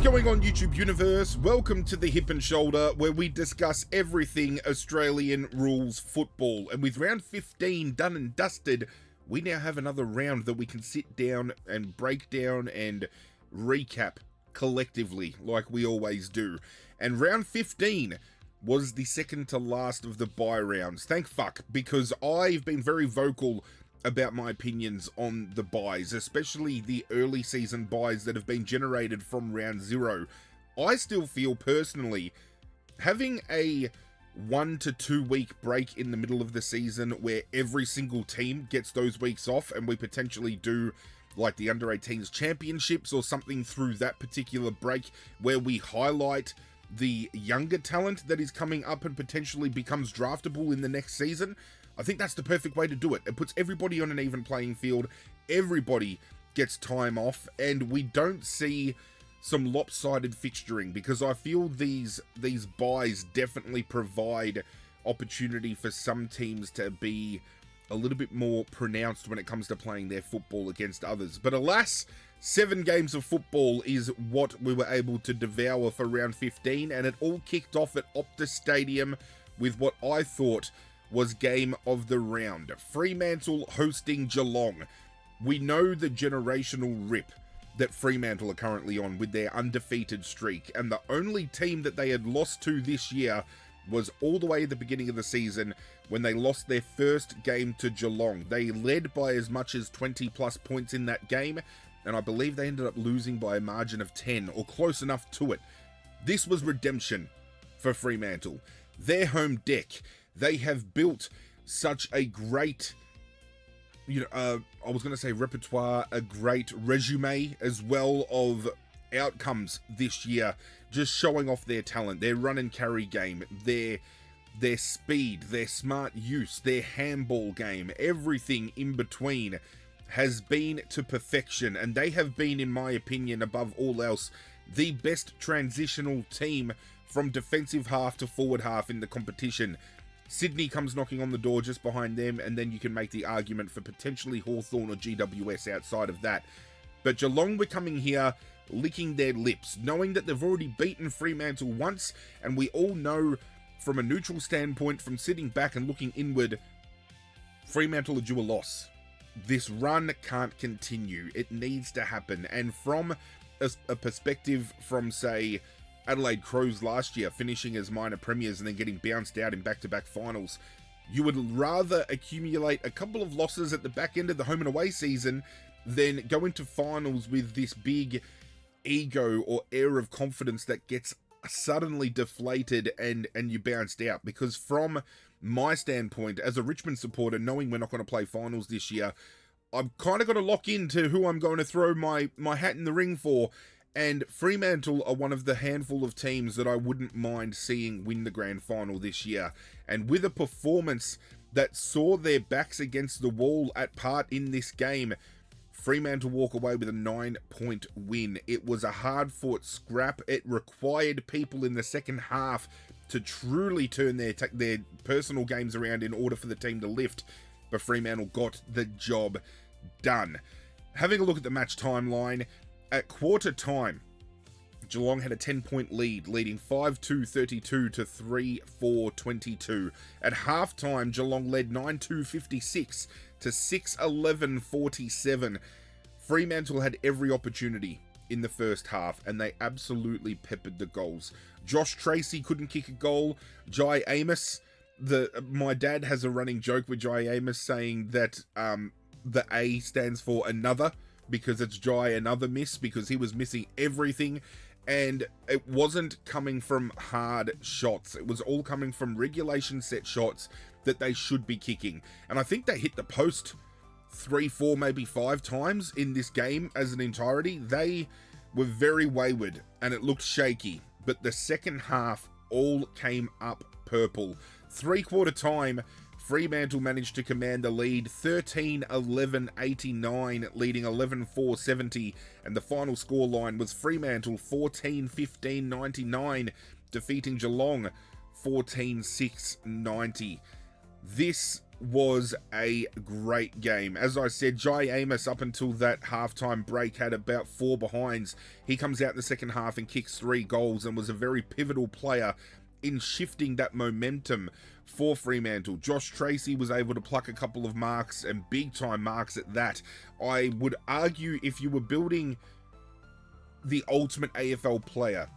going on, YouTube universe? Welcome to the Hip and Shoulder, where we discuss everything Australian rules football. And with round 15 done and dusted, we now have another round that we can sit down and break down and recap collectively, like we always do. And round 15 was the second to last of the bye rounds. Thank fuck, because I've been very vocal about my opinions on the buys, especially the early season buys that have been generated from round 0. I still feel personally having a 1 to 2 week break in the middle of the season where every single team gets those weeks off and we potentially do like the under 18s championships or something through that particular break where we highlight the younger talent that is coming up and potentially becomes draftable in the next season. I think that's the perfect way to do it. It puts everybody on an even playing field. Everybody gets time off, and we don't see some lopsided fixturing, because I feel these buys definitely provide opportunity for some teams to be a little bit more pronounced when it comes to playing their football against others. But alas, 7 games of football is what we were able to devour for round 15, and it all kicked off at Optus Stadium with what I thought was game of the round. Fremantle hosting Geelong. We know the generational rip that Fremantle are currently on with their undefeated streak, and the only team that they had lost to this year was all the way at the beginning of the season when they lost their first game to Geelong. They led by as much as 20 plus points in that game, and I believe they ended up losing by a margin of 10 or close enough to it. This was redemption for Fremantle. Their home deck. They have built such a great, I was going to say repertoire, a great resume as well of outcomes this year, just showing off their talent, their run and carry game, their speed, their smart use, their handball game, everything in between has been to perfection, and they have been, in my opinion, above all else, the best transitional team from defensive half to forward half in the competition. Sydney comes knocking on the door just behind them, and then you can make the argument for potentially Hawthorn or GWS outside of that. But Geelong were coming here licking their lips, knowing that they've already beaten Fremantle once, and we all know from a neutral standpoint, from sitting back and looking inward, Fremantle are due a loss. This run can't continue. It needs to happen. And from a perspective from, say, Adelaide Crows last year, finishing as minor premiers and then getting bounced out in back-to-back finals, you would rather accumulate a couple of losses at the back end of the home and away season than go into finals with this big ego or air of confidence that gets suddenly deflated and you bounced out. Because from my standpoint, as a Richmond supporter, knowing we're not going to play finals this year, I've kind of got to lock into who I'm going to throw my hat in the ring for. And Fremantle are one of the handful of teams that I wouldn't mind seeing win the grand final this year. And with a performance that saw their backs against the wall at part in this game, Fremantle walk away with a 9-point win. It was a hard-fought scrap. It required people in the second half to truly turn their personal games around in order for the team to lift. But Fremantle got the job done. Having a look at the match timeline, at quarter time, Geelong had a 10-point lead, leading 5-2-32 to 3-4-22. At halftime, Geelong led 9-2-56 to 6-11-47. Fremantle had every opportunity in the first half, and they absolutely peppered the goals. Josh Tracy couldn't kick a goal. Jai Amos, my dad has a running joke with Jai Amos saying that the A stands for another, because it's Jai another miss, because he was missing everything, and it wasn't coming from hard shots. It was all coming from regulation set shots that they should be kicking. And I think they hit the post 3, 4, maybe 5 times in this game as an entirety. They were very wayward and it looked shaky, but the second half all came up purple. 3/4 time, Fremantle managed to command the lead 13-11-89, leading 11-4-70, and the final scoreline was Fremantle 14-15-99, defeating Geelong 14-6-90. This was a great game. As I said, Jai Amos, up until that halftime break, had about 4 behinds. He comes out in the second half and kicks 3 goals and was a very pivotal player in shifting that momentum for Fremantle. Josh Tracy was able to pluck a couple of marks, and big time marks at that. I would argue, if you were building the ultimate AFL player,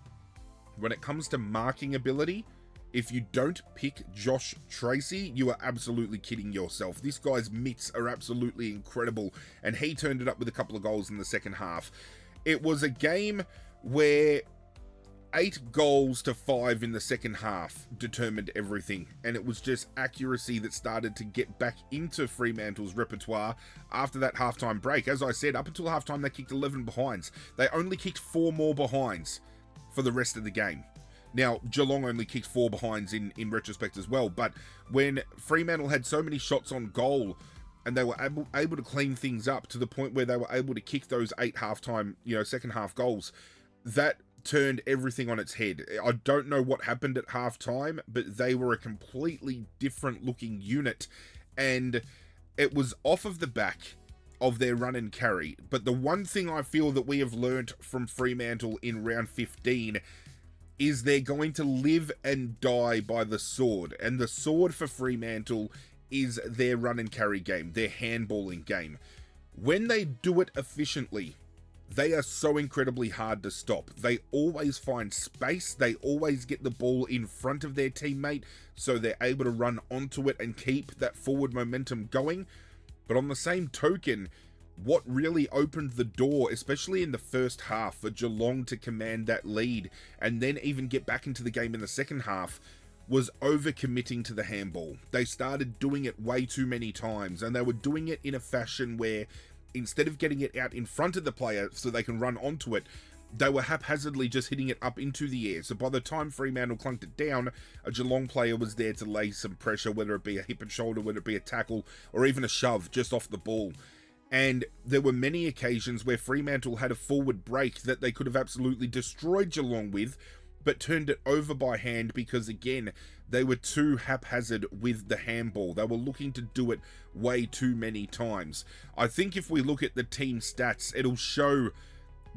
when it comes to marking ability, if you don't pick Josh Tracy, you are absolutely kidding yourself. This guy's mitts are absolutely incredible, and he turned it up with a couple of goals in the second half. It was a game where 8-5 in the second half determined everything, and it was just accuracy that started to get back into Fremantle's repertoire after that halftime break. As I said, up until halftime, they kicked 11 behinds. They only kicked 4 more behinds for the rest of the game. Now, Geelong only kicked 4 behinds in retrospect as well, but when Fremantle had so many shots on goal and they were able to clean things up to the point where they were able to kick those 8 halftime, second half goals, that turned everything on its head. I don't know what happened at halftime, but they were a completely different looking unit, and it was off of the back of their run and carry. But the one thing I feel that we have learnt from Fremantle in round 15 is they're going to live and die by the sword. And the sword for Fremantle is their run and carry game, their handballing game. When they do it efficiently, they are so incredibly hard to stop. They always find space. They always get the ball in front of their teammate, so they're able to run onto it and keep that forward momentum going. But on the same token, what really opened the door, especially in the first half, for Geelong to command that lead and then even get back into the game in the second half, was overcommitting to the handball. They started doing it way too many times, and they were doing it in a fashion where instead of getting it out in front of the player so they can run onto it, they were haphazardly just hitting it up into the air. So by the time Fremantle clunked it down, a Geelong player was there to lay some pressure, whether it be a hip and shoulder, whether it be a tackle, or even a shove just off the ball. And there were many occasions where Fremantle had a forward break that they could have absolutely destroyed Geelong with, but turned it over by hand because, again, they were too haphazard with the handball. They were looking to do it way too many times. I think if we look at the team stats, it'll show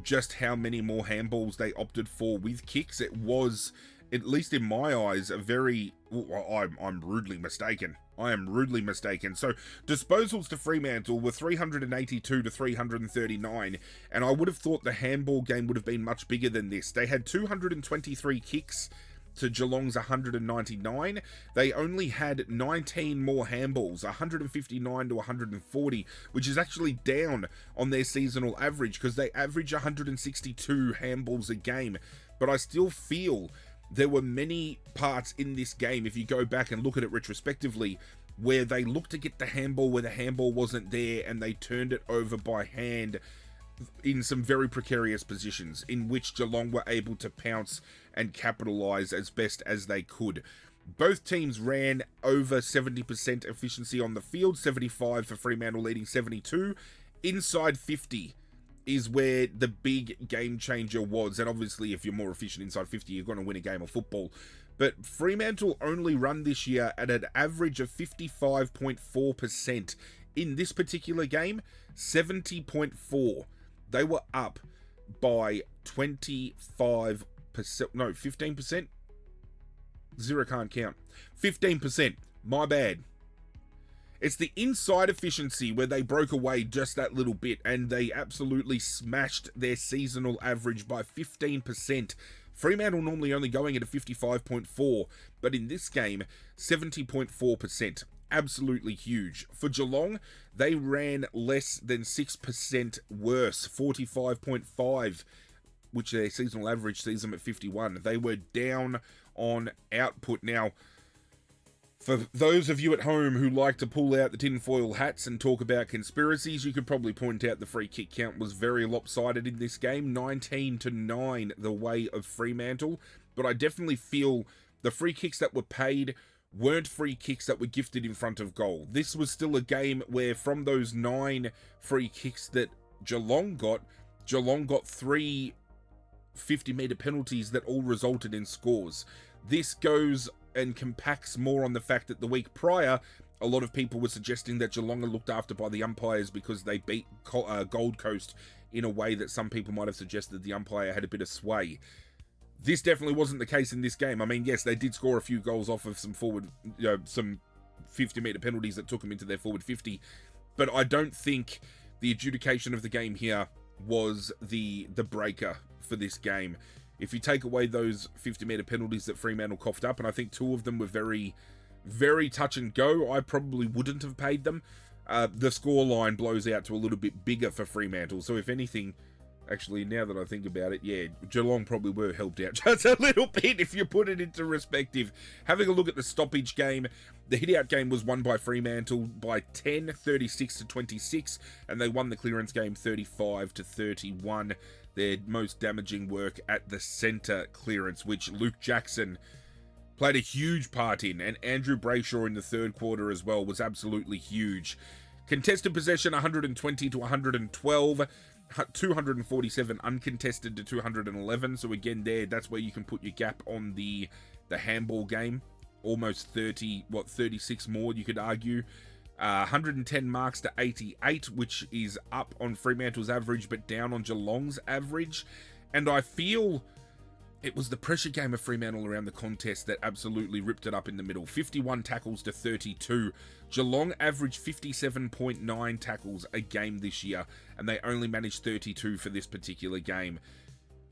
just how many more handballs they opted for with kicks. It was, at least in my eyes, a very... I'm rudely mistaken. I am rudely mistaken. So, disposals to Fremantle were 382 to 339, and I would have thought the handball game would have been much bigger than this. They had 223 kicks to Geelong's 199. They only had 19 more handballs, 159 to 140, which is actually down on their seasonal average because they average 162 handballs a game. But I still feel there were many parts in this game, if you go back and look at it retrospectively, where they looked to get the handball where the handball wasn't there, and they turned it over by hand in some very precarious positions, in which Geelong were able to pounce and capitalise as best as they could. Both teams ran over 70% efficiency on the field, 75 for Fremantle leading 72. Inside 50 is where the big game changer was, and obviously if you're more efficient inside 50, you're going to win a game of football. But Fremantle only run this year at an average of 55.4%. In this particular game, 70.4. They were up by 25%, no, 15%? Zero can't count. 15%, my bad. It's the inside efficiency where they broke away just that little bit, and they absolutely smashed their seasonal average by 15%. Fremantle normally only going at a 55.4, but in this game, 70.4%. Absolutely huge. For Geelong, they ran less than 6% worse, 45.5, which their seasonal average sees them at 51. They were down on output. Now, for those of you at home who like to pull out the tinfoil hats and talk about conspiracies, you could probably point out the free kick count was very lopsided in this game, 19-9 the way of Fremantle, but I definitely feel the free kicks that were paid weren't free kicks that were gifted in front of goal. This was still a game where from those 9 free kicks that Geelong got 3 50-metre penalties that all resulted in scores. This goes and compacts more on the fact that the week prior, a lot of people were suggesting that Geelong are looked after by the umpires because they beat Gold Coast in a way that some people might have suggested the umpire had a bit of sway. This definitely wasn't the case in this game. I mean, yes, they did score a few goals off of some forward, some 50-metre penalties that took them into their forward 50, but I don't think the adjudication of the game here was the breaker for this game. If you take away those 50-metre penalties that Fremantle coughed up, and I think 2 of them were very, very touch and go, I probably wouldn't have paid them. The scoreline blows out to a little bit bigger for Fremantle. So if anything, actually, now that I think about it, yeah, Geelong probably were helped out just a little bit if you put it into perspective. Having a look at the stoppage game, the hit-out game was won by Fremantle by 10, 36-26, and they won the clearance game 35-31. Their most damaging work at the centre clearance, which Luke Jackson played a huge part in, and Andrew Brayshaw in the third quarter as well was absolutely huge. Contested possession 120-112, 247 uncontested to 211. So again, that's where you can put your gap on the handball game. Almost 36 more, you could argue. 110 marks to 88, which is up on Fremantle's average, but down on Geelong's average. And I feel it was the pressure game of Fremantle around the contest that absolutely ripped it up in the middle. 51 tackles to 32. Geelong averaged 57.9 tackles a game this year, and they only managed 32 for this particular game.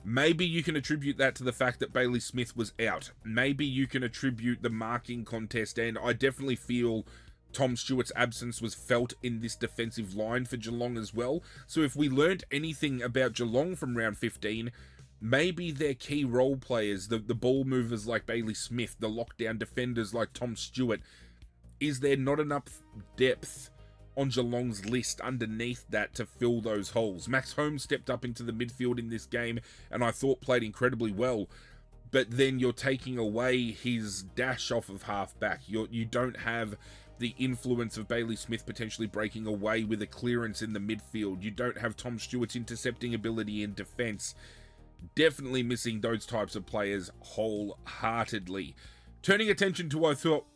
Maybe you can attribute that to the fact that Bailey Smith was out. Maybe you can attribute the marking contest, and I definitely feel Tom Stewart's absence was felt in this defensive line for Geelong as well. So if we learnt anything about Geelong from round 15, maybe their key role players, the ball movers like Bailey Smith, the lockdown defenders like Tom Stewart, is there not enough depth on Geelong's list underneath that to fill those holes? Max Holmes stepped up into the midfield in this game and I thought played incredibly well, but then you're taking away his dash off of half-back. You don't have the influence of Bailey Smith potentially breaking away with a clearance in the midfield. You don't have Tom Stewart's intercepting ability in defence. Definitely missing those types of players wholeheartedly. Turning attention to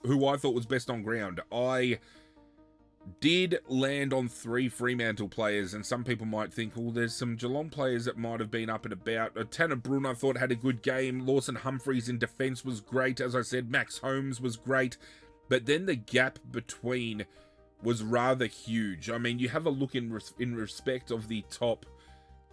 who I thought was best on ground, I did land on 3 Fremantle players, and some people might think, well, there's some Geelong players that might have been up and about. Tanner Brun, I thought, had a good game. Lawson Humphreys in defence was great. As I said, Max Holmes was great. But then the gap between was rather huge. I mean, you have a look in respect of the top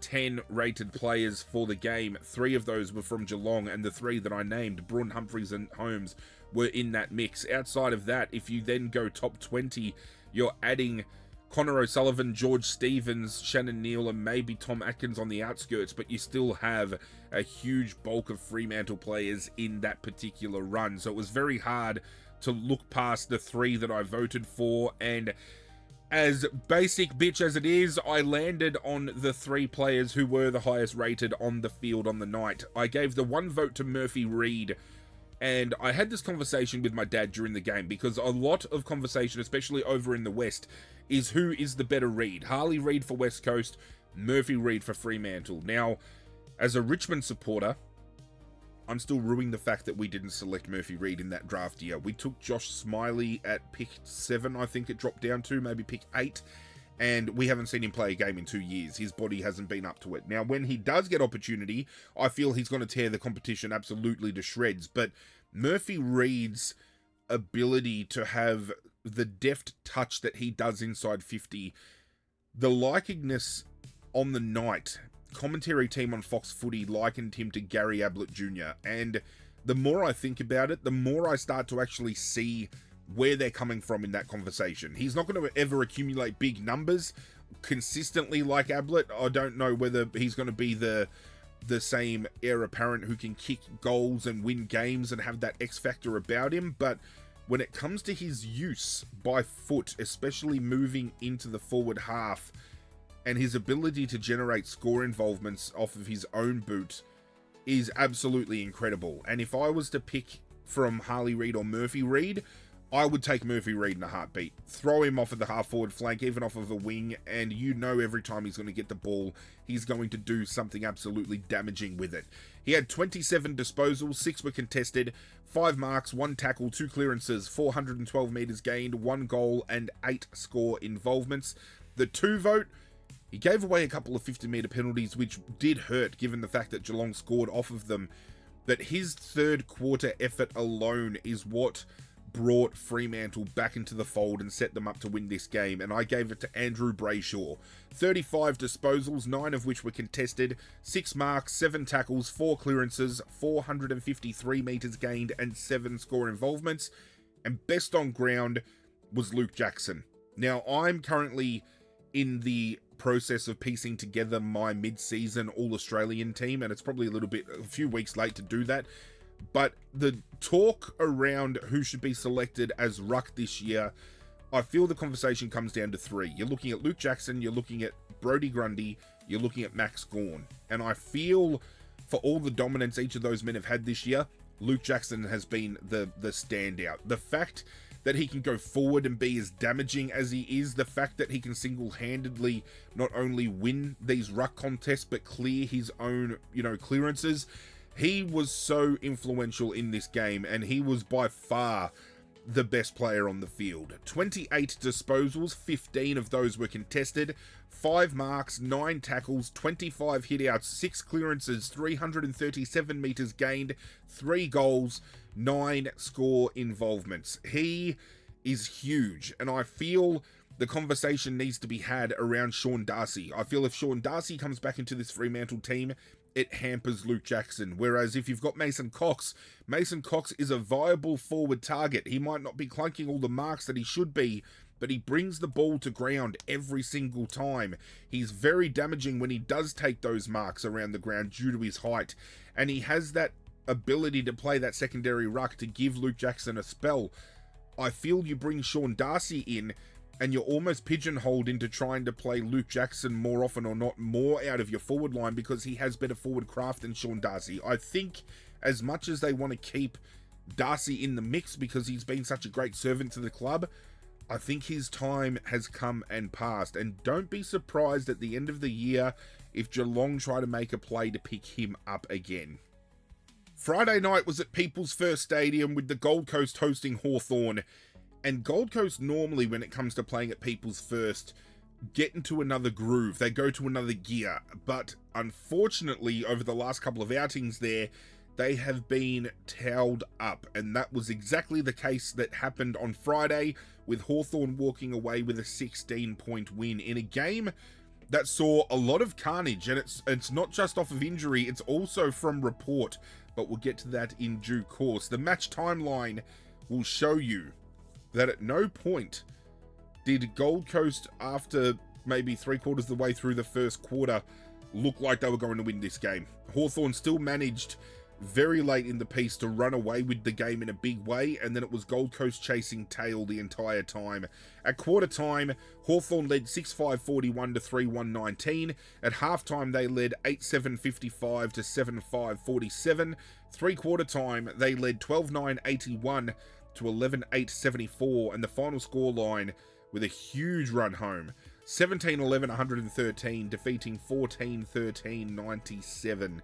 10 rated players for the game. 3 of those were from Geelong, and the 3 that I named, Brun, Humphreys and Holmes, were in that mix. Outside of that, if you then go top 20, you're adding Connor O'Sullivan, George Stevens, Shannon Neal, and maybe Tom Atkins on the outskirts, but you still have a huge bulk of Fremantle players in that particular run. So it was very hard to look past the 3 that I voted for, and as basic bitch as it is, I landed on the 3 players who were the highest rated on the field on the night. I gave the 1 vote to Murphy Reid, and I had this conversation with my dad during the game, because a lot of conversation, especially over in the West, is who is the better Reid. Harley Reid for West Coast, Murphy Reid for Fremantle. Now, as a Richmond supporter, I'm still ruining the fact that we didn't select Murphy Reid in that draft year. We took Josh Smiley at pick 7, I think it dropped down to, maybe pick 8, and we haven't seen him play a game in 2 years. His body hasn't been up to it. Now, when he does get opportunity, I feel he's going to tear the competition absolutely to shreds, but Murphy Reid's ability to have the deft touch that he does inside 50, the likeness on the night, commentary team on Fox Footy likened him to Gary Ablett Jr. And the more I think about it, the more I start to actually see where they're coming from in that conversation. He's not going to ever accumulate big numbers consistently like Ablett. I don't know whether he's going to be the same heir apparent who can kick goals and win games and have that X factor about him, but when it comes to his use by foot, especially moving into the forward half, and his ability to generate score involvements off of his own boot is absolutely incredible. And if I was to pick from Harley Reid or Murphy Reid, I would take Murphy Reid in a heartbeat. Throw him off of the half-forward flank, even off of a wing, and you know every time he's going to get the ball, he's going to do something absolutely damaging with it. He had 27 disposals, 6 were contested, 5 marks, 1 tackle, 2 clearances, 412 metres gained, 1 goal, and 8 score involvements. The 2 vote, he gave away a couple of 50-metre penalties, which did hurt, given the fact that Geelong scored off of them. But his third quarter effort alone is what brought Fremantle back into the fold and set them up to win this game, and I gave it to Andrew Brayshaw. 35 disposals, 9 of which were contested, 6 marks, 7 tackles, 4 clearances, 453 metres gained, and 7 score involvements. And best on ground was Luke Jackson. Now, I'm currently in the process of piecing together my mid-season All-Australian team, and it's probably a few weeks late to do that. But the talk around who should be selected as ruck this year, I feel the conversation comes down to 3. You're looking at Luke Jackson, you're looking at Brodie Grundy, you're looking at Max Gawn. And I feel for all the dominance each of those men have had this year, Luke Jackson has been the standout. The fact that he can go forward and be as damaging as he is, the fact that he can single-handedly not only win these ruck contests, but clear his own, clearances. He was so influential in this game, and he was by far the best player on the field. 28 disposals, 15 of those were contested, 5 marks, 9 tackles, 25 hitouts, 6 clearances, 337 metres gained, 3 goals, 9 score involvements. He is huge, and I feel the conversation needs to be had around Sean Darcy. I feel if Sean Darcy comes back into this Fremantle team, it hampers Luke Jackson. Whereas if you've got Mason Cox is a viable forward target. He might not be clunking all the marks that he should be, but he brings the ball to ground every single time. He's very damaging when he does take those marks around the ground due to his height. And he has that ability to play that secondary ruck to give Luke Jackson a spell. I feel you bring Sean Darcy in, and you're almost pigeonholed into trying to play Luke Jackson more often or not more out of your forward line because he has better forward craft than Sean Darcy. I think as much as they want to keep Darcy in the mix because he's been such a great servant to the club, I think his time has come and passed. And don't be surprised at the end of the year if Geelong try to make a play to pick him up again. Friday night was at People's First Stadium with the Gold Coast hosting Hawthorn. And Gold Coast normally, when it comes to playing at People's First, get into another groove. They go to another gear. But unfortunately, over the last couple of outings there, they have been towed up. And that was exactly the case that happened on Friday, with Hawthorn walking away with a 16-point win in a game that saw a lot of carnage. And it's not just off of injury, it's also from report. But we'll get to that in due course. The match timeline will show you that at no point did Gold Coast, after maybe 3/4 of the way through the first quarter, look like they were going to win this game. Hawthorn still managed very late in the piece to run away with the game in a big way, and then it was Gold Coast chasing tail the entire time. At quarter time, Hawthorn led 6-5-41 to 3-1-19. At halftime, they led 8-7-55 to 7-5-47. 3/4 time, they led 12-9-81 to 11-8-74, and the final scoreline with a huge run home, 17-11-113, defeating 14-13-97.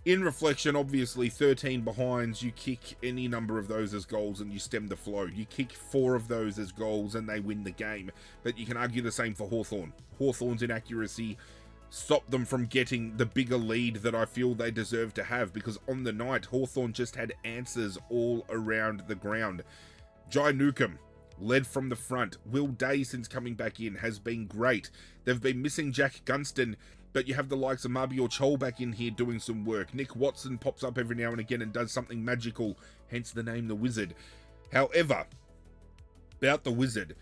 In reflection, obviously, 13 behinds, you kick any number of those as goals and you stem the flow. You kick 4 of those as goals and they win the game. But you can argue the same for Hawthorn. Hawthorn's inaccuracy stopped them from getting the bigger lead that I feel they deserve to have, because on the night, Hawthorn just had answers all around the ground. Jai Newcomb led from the front. Will Day, since coming back in, has been great. They've been missing Jack Gunston, but you have the likes of Mabior Chol back in here doing some work. Nick Watson pops up every now and again and does something magical, hence the name The Wizard. However, about The Wizard,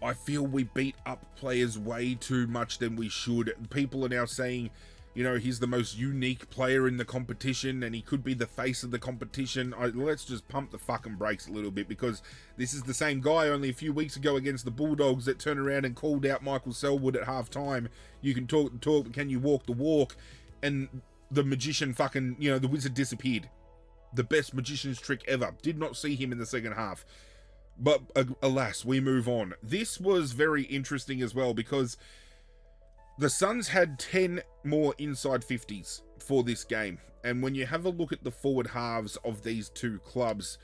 I feel we beat up players way too much than we should. People are now saying, he's the most unique player in the competition and he could be the face of the competition. Let's just pump the fucking brakes a little bit, because this is the same guy only a few weeks ago against the Bulldogs that turned around and called out Michael Selwood at halftime. You can talk the talk, but can you walk the walk? And the magician the Wizard disappeared. The best magician's trick ever. Did not see him in the second half. But alas, we move on. This was very interesting as well because the Suns had 10 more inside 50s for this game. And when you have a look at the forward halves of these two clubs,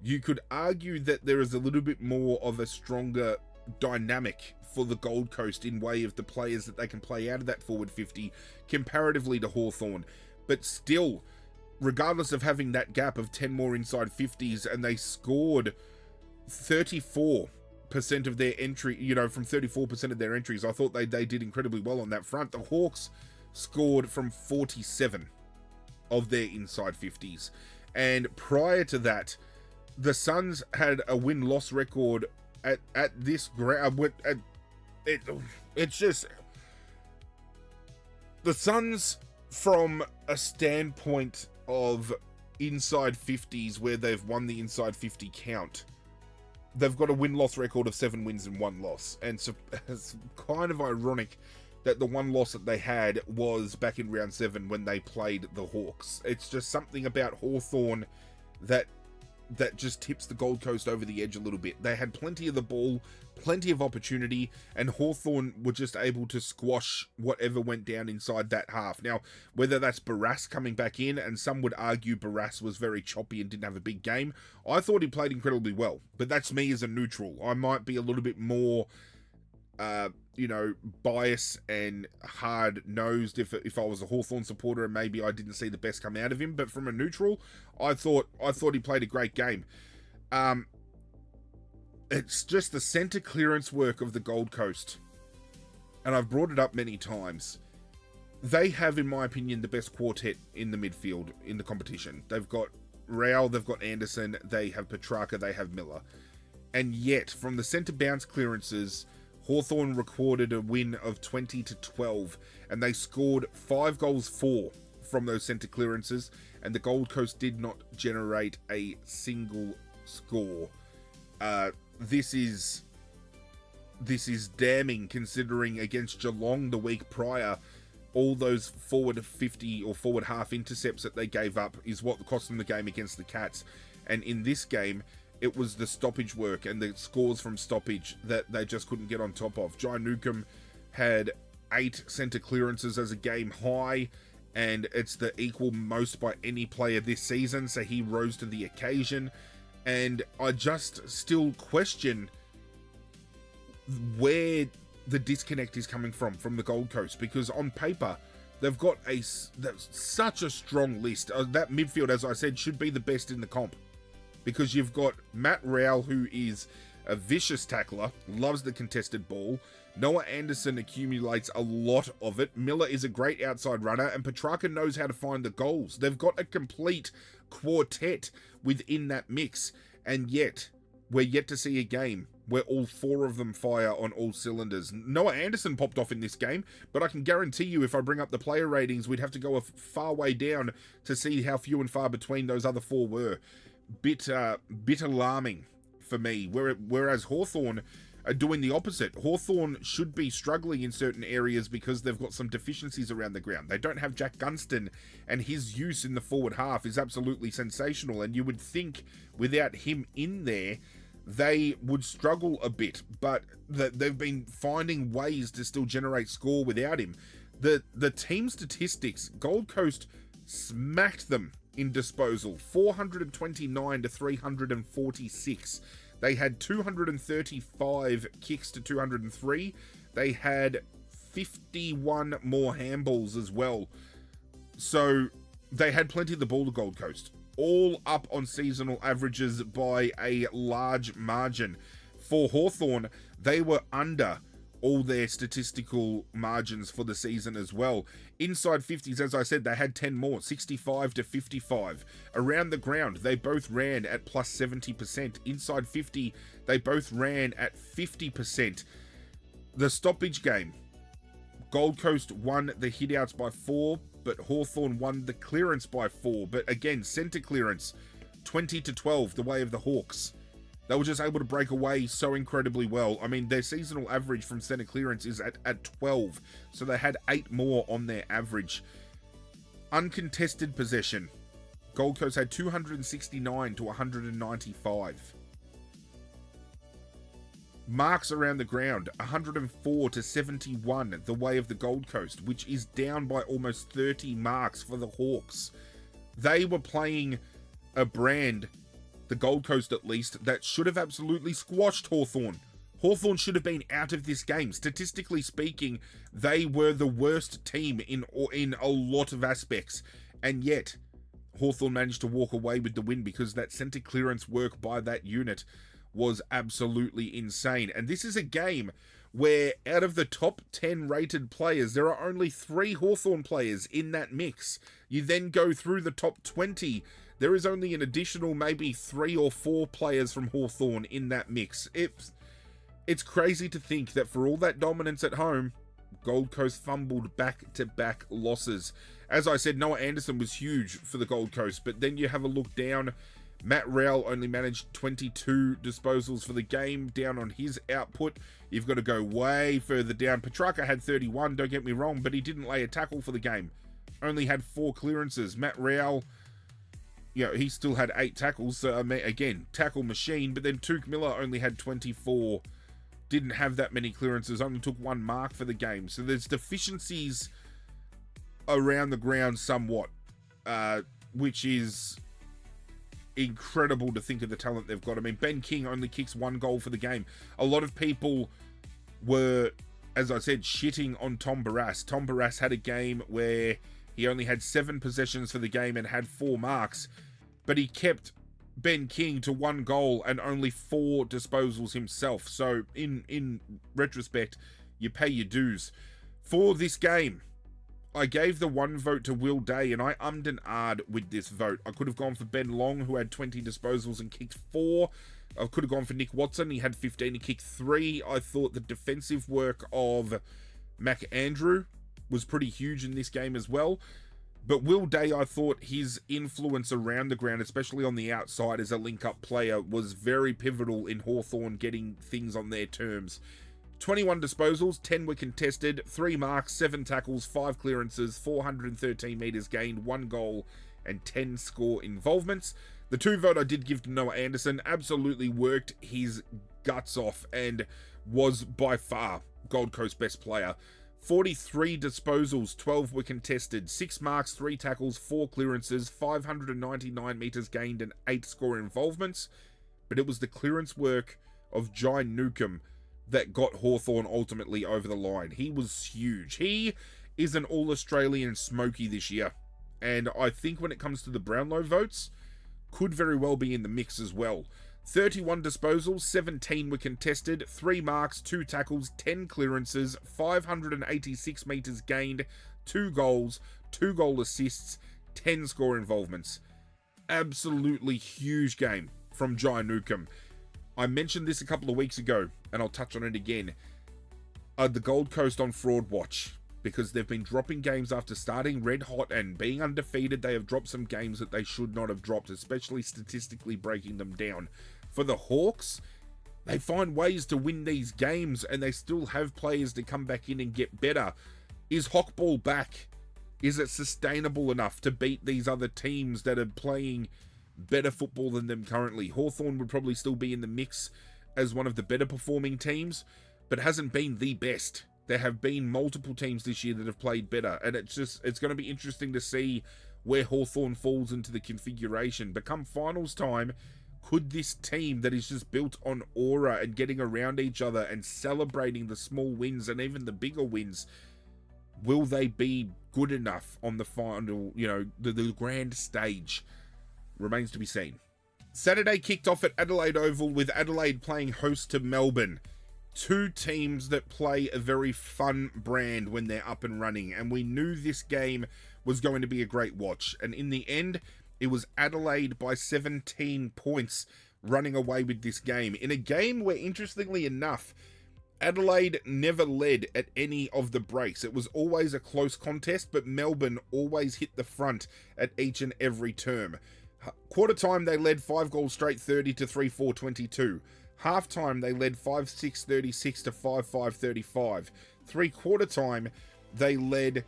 you could argue that there is a little bit more of a stronger dynamic for the Gold Coast in way of the players that they can play out of that forward 50 comparatively to Hawthorn. But still, regardless of having that gap of 10 more inside 50s, and they scored 34% of their entry, from 34% of their entries. I thought they did incredibly well on that front. The Hawks scored from 47 of their inside 50s. And prior to that, the Suns had a win-loss record at this ground. It's just the Suns, from a standpoint of inside 50s where they've won the inside 50 count, they've got a win-loss record of 7 wins and 1 loss. And so it's kind of ironic that the one loss that they had was back in round 7 when they played the Hawks. It's just something about Hawthorn that just tips the Gold Coast over the edge a little bit. They had plenty of the ball, plenty of opportunity, and Hawthorn were just able to squash whatever went down inside that half. Now, whether that's Barras coming back in, and some would argue Barras was very choppy and didn't have a big game, I thought he played incredibly well. But that's me as a neutral. I might be a little bit more biased and hard-nosed if I was a Hawthorn supporter and maybe I didn't see the best come out of him. But from a neutral, I thought he played a great game. It's just the centre clearance work of the Gold Coast, and I've brought it up many times. They have, in my opinion, the best quartet in the midfield in the competition. They've got Rao, they've got Anderson, they have Petrarca, they have Miller. And yet, from the centre bounce clearances, Hawthorn recorded a win of 20-12, and they scored 5 goals 4 from those centre clearances, and the Gold Coast did not generate a single score. This is damning, considering against Geelong the week prior, all those forward 50 or forward half intercepts that they gave up is what cost them the game against the Cats. And in this game, it was the stoppage work and the scores from stoppage that they just couldn't get on top of. Jai Newcomb had 8 centre clearances as a game high, and it's the equal most by any player this season, so he rose to the occasion. And I just still question where the disconnect is coming from the Gold Coast, because on paper, they've got such a strong list. That midfield, as I said, should be the best in the comp, because you've got Matt Rowell, who is a vicious tackler, loves the contested ball. Noah Anderson accumulates a lot of it. Miller is a great outside runner, and Petrarca knows how to find the goals. They've got a complete quartet within that mix, and yet we're yet to see a game where all 4 of them fire on all cylinders. Noah Anderson popped off in this game, but I can guarantee you if I bring up the player ratings, we'd have to go a far way down to see how few and far between those other 4 were. Bit alarming for me, whereas Hawthorn are doing the opposite. Hawthorn should be struggling in certain areas because they've got some deficiencies around the ground. They don't have Jack Gunston, and his use in the forward half is absolutely sensational, and you would think without him in there, they would struggle a bit, but they've been finding ways to still generate score without him. The team statistics, Gold Coast smacked them in disposal, 429-346. They had 235 kicks to 203. They had 51 more handballs as well. So they had plenty of the ball to Gold Coast, all up on seasonal averages by a large margin. For Hawthorn, they were under all their statistical margins for the season as well. Inside 50s, as I said, they had 10 more, 65-55. Around the ground, they both ran at plus 70%. Inside 50, they both ran at 50%. The stoppage game, Gold Coast won the hitouts by 4, but Hawthorn won the clearance by 4. But again, centre clearance, 20-12, the way of the Hawks. They were just able to break away so incredibly well. I mean, their seasonal average from centre clearance is at 12, so they had 8 more on their average. Uncontested possession, Gold Coast had 269 to 195. Marks around the ground, 104 to 71, the way of the Gold Coast, which is down by almost 30 marks for the Hawks. They were playing a brand, the Gold Coast at least, that should have absolutely squashed Hawthorn. Hawthorn should have been out of this game. Statistically speaking, they were the worst team in a lot of aspects, and yet Hawthorn managed to walk away with the win because that centre clearance work by that unit was absolutely insane. And this is a game where out of the top 10 rated players, there are only 3 Hawthorn players in that mix. You then go through the top 20, there is only an additional maybe 3 or 4 players from Hawthorn in that mix. It's crazy to think that for all that dominance at home, Gold Coast fumbled back-to-back losses. As I said, Noah Anderson was huge for the Gold Coast, but then you have a look down. Matt Rowell only managed 22 disposals for the game, down on his output. You've got to go way further down. Petrarca had 31, don't get me wrong, but he didn't lay a tackle for the game. Only had 4 clearances. Matt Rowell, you know, he still had 8 tackles. So, again, tackle machine, but then Tuke Miller only had 24. Didn't have that many clearances, only took 1 mark for the game. So there's deficiencies around the ground somewhat, which is incredible to think of the talent they've got. I mean, Ben King only kicks 1 goal for the game. A lot of people were, as I said, shitting on Tom Barrass. Tom Barrass had a game where he only had 7 possessions for the game and had 4 marks, but he kept Ben King to 1 goal and only 4 disposals himself. So in retrospect, you pay your dues. For this game, I gave the 1 vote to Will Day, and I ummed and ahed with this vote. I could have gone for Ben Long, who had 20 disposals and kicked 4. I could have gone for Nick Watson. He had 15 and kicked 3. I thought the defensive work of Mac Andrew was pretty huge in this game as well. But Will Day, I thought his influence around the ground, especially on the outside as a link-up player, was very pivotal in Hawthorn getting things on their terms. 21 disposals, 10 were contested, 3 marks, 7 tackles, 5 clearances, 413 metres gained, 1 goal, and 10 score involvements. The 2 vote I did give to Noah Anderson absolutely worked his guts off and was by far Gold Coast best player. 43 disposals, 12 were contested, 6 marks, 3 tackles, 4 clearances, 599 metres gained, and 8 score involvements. But it was the clearance work of Jai Newcomb that got Hawthorn ultimately over the line. He was huge. He is an All-Australian Smoky this year. And I think when it comes to the Brownlow votes, could very well be in the mix as well. 31 disposals, 17 were contested, 3 marks, 2 tackles, 10 clearances, 586 metres gained, 2 goals, 2 goal assists, 10 score involvements. Absolutely huge game from Jai Newcomb. I mentioned this a couple of weeks ago, and I'll touch on it again. The Gold Coast on fraud watch, because they've been dropping games after starting red hot and being undefeated. They have dropped some games that they should not have dropped, especially statistically breaking them down. For the Hawks, they find ways to win these games, and they still have players to come back in and get better. Is Hawkball back? Is it sustainable enough to beat these other teams that are playing better football than them currently? Hawthorn would probably still be in the mix as one of the better performing teams, but hasn't been the best. There have been multiple teams this year that have played better, and it's going to be interesting to see where Hawthorn falls into the configuration. But come finals time, could this team that is just built on aura and getting around each other and celebrating the small wins and even the bigger wins, will they be good enough on the final, the grand stage? Remains to be seen. Saturday kicked off at Adelaide Oval with Adelaide playing host to Melbourne. 2 teams that play a very fun brand when they're up and running, and we knew this game was going to be a great watch. And in the end, it was Adelaide by 17 points running away with this game. In a game where, interestingly enough, Adelaide never led at any of the breaks. It was always a close contest, but Melbourne always hit the front at each and every term. Quarter time, they led 5 goals straight, 30 to 3-4, 22. Half time, they led 5-6, 36 to 5-5, 35. 3/4 time, they led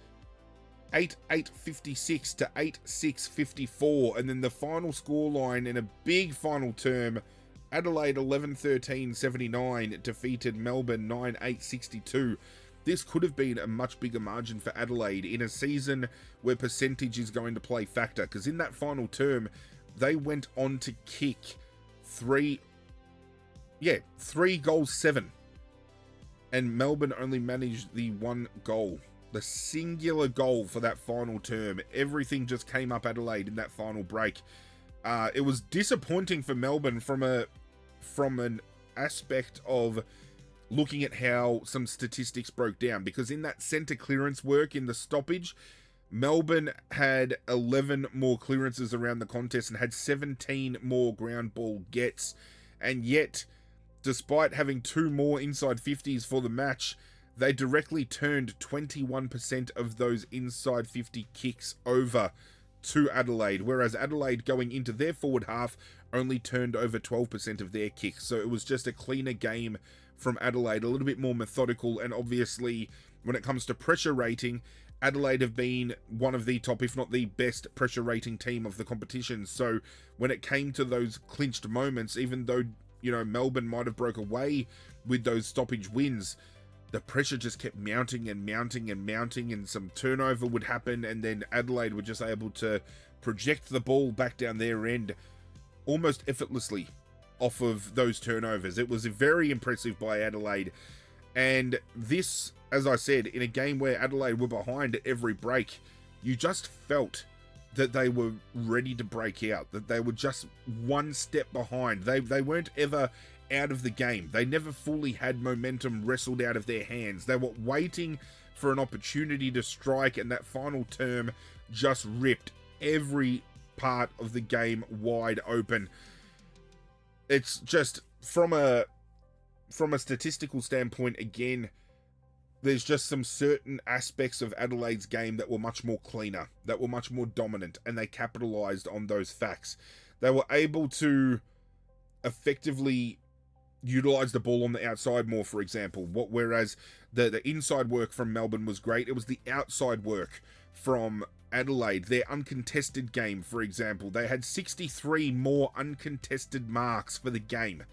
8-8, 56 to 8-6, 54. And then the final scoreline in a big final term, Adelaide 11-13-79 defeated Melbourne 9-8-62. This could have been a much bigger margin for Adelaide in a season where percentage is going to play factor, because in that final term, they went on to kick 3 goals 7. And Melbourne only managed the 1 goal. The singular goal for that final term. Everything just came up Adelaide in that final break. It was disappointing for Melbourne from an aspect of looking at how some statistics broke down, because in that centre clearance work in the stoppage, Melbourne had 11 more clearances around the contest and had 17 more ground ball gets, and yet, despite having 2 more inside 50s for the match, they directly turned 21% of those inside 50 kicks over to Adelaide, whereas Adelaide going into their forward half only turned over 12% of their kicks. So it was just a cleaner game from Adelaide, a little bit more methodical, and obviously when it comes to pressure rating, Adelaide have been one of the top, if not the best, pressure rating team of the competition. So when it came to those clinched moments, even though, you know, Melbourne might have broke away with those stoppage wins, the pressure just kept mounting and mounting and mounting, and some turnover would happen, and then Adelaide were just able to project the ball back down their end almost effortlessly off of those turnovers. It was very impressive by Adelaide. And this, as I said, in a game where Adelaide were behind at every break, you just felt that they were ready to break out, that they were just one step behind. They weren't ever out of the game. They never fully had momentum wrestled out of their hands. They were waiting for an opportunity to strike, and that final term just ripped every part of the game wide open. It's just from a statistical standpoint, again, there's just some certain aspects of Adelaide's game that were much more cleaner, that were much more dominant, and they capitalized on those facts. They were able to effectively utilize the ball on the outside more, for example, whereas the inside work from Melbourne was great. It was the outside work from Adelaide, their uncontested game, for example. They had 63 more uncontested marks for the game.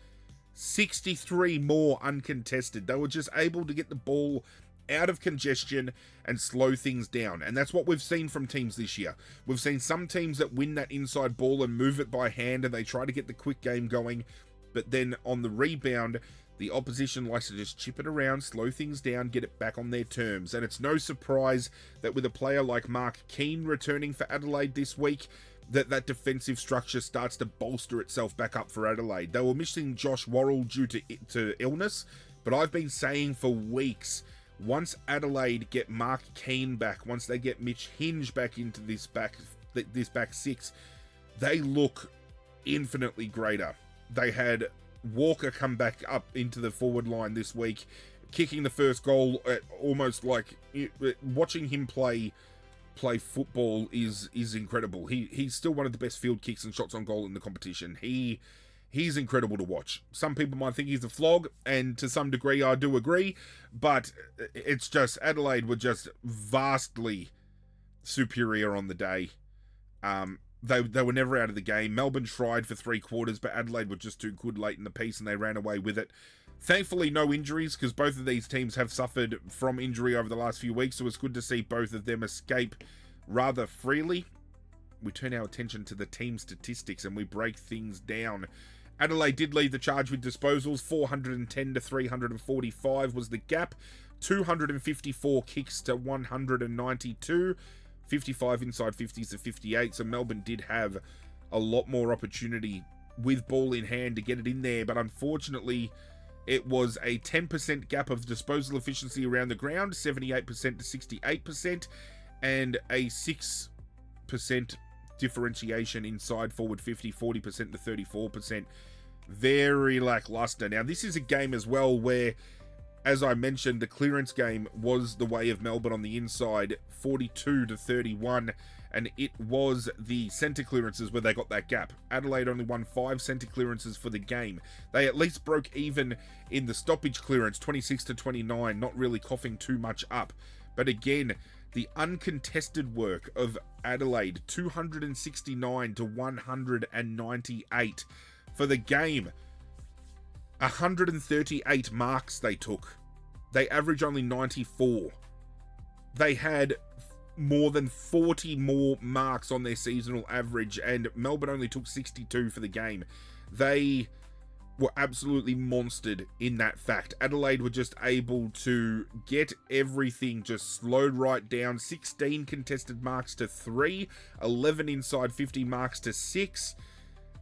63 more uncontested. They were just able to get the ball out of congestion and slow things down. And that's what we've seen from teams this year. We've seen some teams that win that inside ball and move it by hand, and they try to get the quick game going. But then on the rebound, the opposition likes to just chip it around, slow things down, get it back on their terms. And it's no surprise that with a player like Mark Keane returning for Adelaide this week, that defensive structure starts to bolster itself back up for Adelaide. They were missing Josh Worrell due to illness, but I've been saying for weeks, once Adelaide get Mark Keane back, once they get Mitch Hinge back into this back six, they look infinitely greater. They had Walker come back up into the forward line this week, kicking the first goal. Almost like watching him play football is incredible. He's still one of the best field kicks and shots on goal in the competition. He's incredible to watch. Some people might think he's a flog, and to some degree I do agree, but it's just Adelaide were just vastly superior on the day. They were never out of the game. Melbourne tried for 3 quarters, but Adelaide were just too good late in the piece, and they ran away with it. Thankfully, no injuries, because both of these teams have suffered from injury over the last few weeks, so it's good to see both of them escape rather freely. We turn our attention to the team statistics, and we break things down. Adelaide did lead the charge with disposals. 410 to 345 was the gap. 254 kicks to 192. 55 inside 50s to 58, so Melbourne did have a lot more opportunity with ball in hand to get it in there, but unfortunately it was a 10% gap of disposal efficiency around the ground, 78% to 68%, and a 6% differentiation inside forward 50, 40% to 34%. Very lackluster. Now this is a game as well where, as I mentioned, the clearance game was the way of Melbourne on the inside, 42 to 31, and it was the centre clearances where they got that gap. Adelaide only won 5 centre clearances for the game. They at least broke even in the stoppage clearance, 26 to 29, not really coughing too much up. But again, the uncontested work of Adelaide, 269 to 198 for the game. 138 marks they took. They averaged only 94. They had more than 40 more marks on their seasonal average, and Melbourne only took 62 for the game. They were absolutely monstered in that fact. Adelaide were just able to get everything just slowed right down. 16 contested marks to 3, 11 inside 50 marks to 6.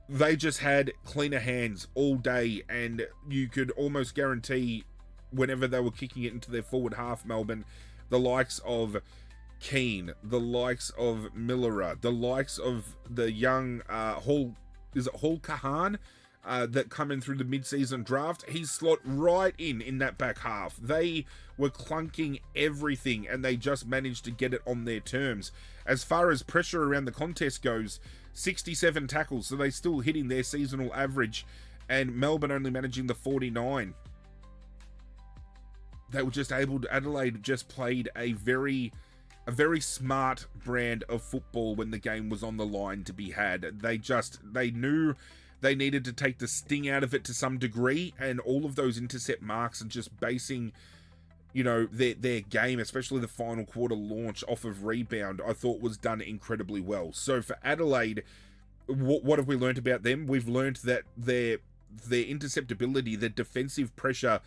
They just had cleaner hands all day, and you could almost guarantee whenever they were kicking it into their forward half, Melbourne, the likes of Keane, the likes of Millera, the likes of the young Hall Kahan, that come in through the mid-season draft, he's slot right in that back half. They were clunking everything, and they just managed to get it on their terms. As far as pressure around the contest goes, 67 tackles, so they're still hitting their seasonal average, and Melbourne only managing the 49. They were just able to, Adelaide just played a very smart brand of football when the game was on the line to be had. They knew they needed to take the sting out of it to some degree, and all of those intercept marks and just basing, their game, especially the final quarter launch, off of rebound, I thought was done incredibly well. So for Adelaide, what have we learnt about them? We've learnt that their interceptability, their defensive pressure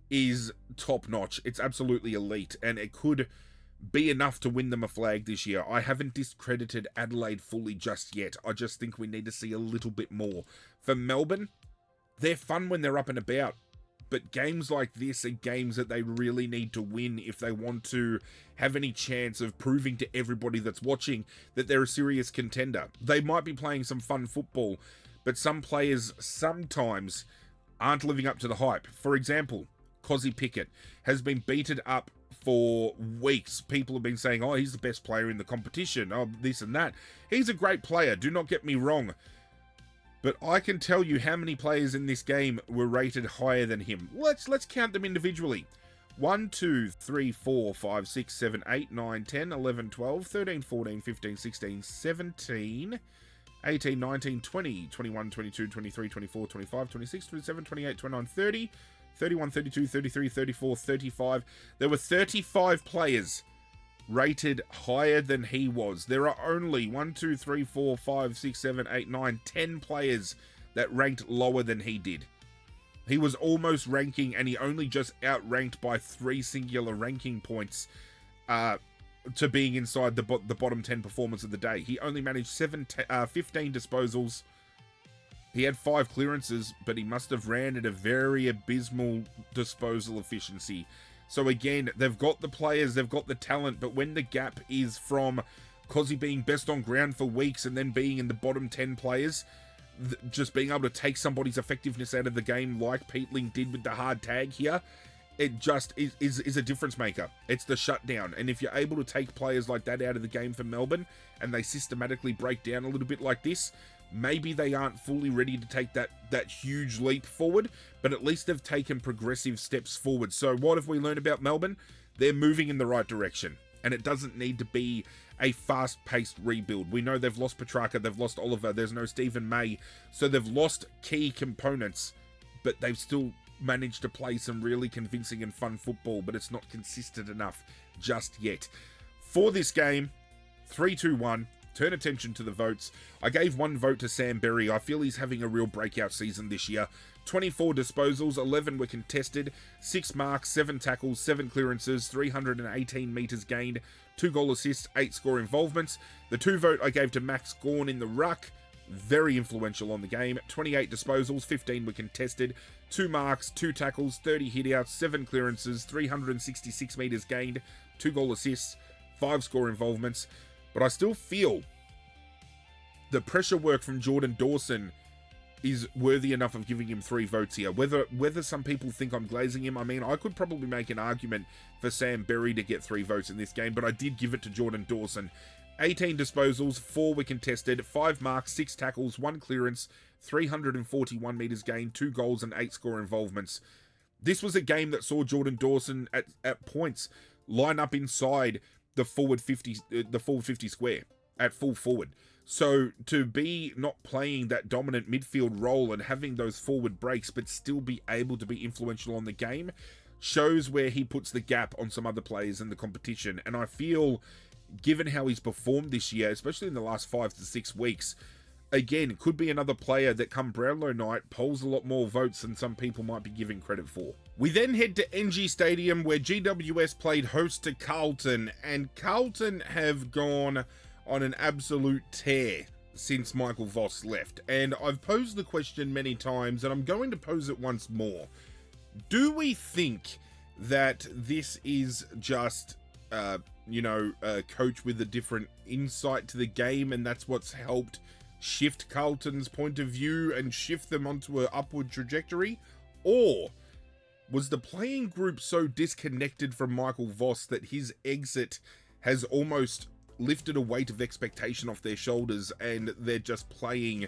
is top notch. It's absolutely elite, and it could be enough to win them a flag this year. I haven't discredited Adelaide fully just yet. I just think we need to see a little bit more. For Melbourne, they're fun when they're up and about, but games like this are games that they really need to win if they want to have any chance of proving to everybody that's watching that they're a serious contender. They might be playing some fun football, but some players sometimes aren't living up to the hype. For example, Cozzy Pickett has been beaten up for weeks. People have been saying, oh, he's the best player in the competition, oh, this and that. He's a great player, do not get me wrong. But I can tell you how many players in this game were rated higher than him. Let's count them individually. 1, 2, 3, 4, 5, 6, 7, 8, 9, 10, 11, 12, 13, 14, 15, 16, 17, 18, 19, 20, 21, 22, 23, 24, 25, 26, 27, 28, 29, 30, 31, 32, 33, 34, 35. There were 35 players rated higher than he was. There are only 1, 2, 3, 4, 5, 6, 7, 8, 9, 10 players that ranked lower than he did. He was almost ranking, and he only just outranked by 3 singular ranking points to being inside the bottom 10 performance of the day. He only managed 15 disposals. He had 5 clearances, but he must have ran at a very abysmal disposal efficiency. So again, they've got the players, they've got the talent, but when the gap is from Cozzy being best on ground for weeks and then being in the bottom 10 players, just being able to take somebody's effectiveness out of the game like Peatling did with the hard tag here, it just is a difference maker. It's the shutdown. And if you're able to take players like that out of the game for Melbourne, and they systematically break down a little bit like this, maybe they aren't fully ready to take that huge leap forward, but at least they've taken progressive steps forward. So what have we learned about Melbourne? They're moving in the right direction, and it doesn't need to be a fast-paced rebuild. We know they've lost Petrarca, they've lost Oliver, there's no Stephen May, so they've lost key components, but they've still managed to play some really convincing and fun football, but it's not consistent enough just yet. For this game, 3-2-1, turn attention to the votes. I gave 1 vote to Sam Berry. I feel he's having a real breakout season this year. 24 disposals, 11 were contested, 6 marks, 7 tackles, 7 clearances, 318 metres gained, 2 goal assists, 8 score involvements. The 2 vote I gave to Max Gawn in the ruck, very influential on the game. 28 disposals, 15 were contested, 2 marks, 2 tackles, 30 hitouts, 7 clearances, 366 metres gained, 2 goal assists, 5 score involvements. But I still feel the pressure work from Jordan Dawson is worthy enough of giving him 3 votes here. Whether some people think I'm glazing him, I mean, I could probably make an argument for Sam Berry to get 3 votes in this game, but I did give it to Jordan Dawson. 18 disposals, 4 were contested, 5 marks, 6 tackles, 1 clearance, 341 metres gained, 2 goals and 8 score involvements. This was a game that saw Jordan Dawson at points line up inside the forward 50 square. at full forward. So to be not playing that dominant midfield role and having those forward breaks but still be able to be influential on the game shows where he puts the gap on some other players in the competition. And I feel, given how he's performed this year, especially in the last 5 to 6 weeks, again, could be another player that come Brownlow night polls a lot more votes than some people might be giving credit for. We then head to NG Stadium where GWS played host to Carlton, and Carlton have gone on an absolute tear since Michael Voss left. And I've posed the question many times, and I'm going to pose it once more. Do we think that this is just, a coach with a different insight to the game, and that's what's helped shift Carlton's point of view and shift them onto an upward trajectory? Or was the playing group so disconnected from Michael Voss that his exit has almost lifted a weight of expectation off their shoulders and they're just playing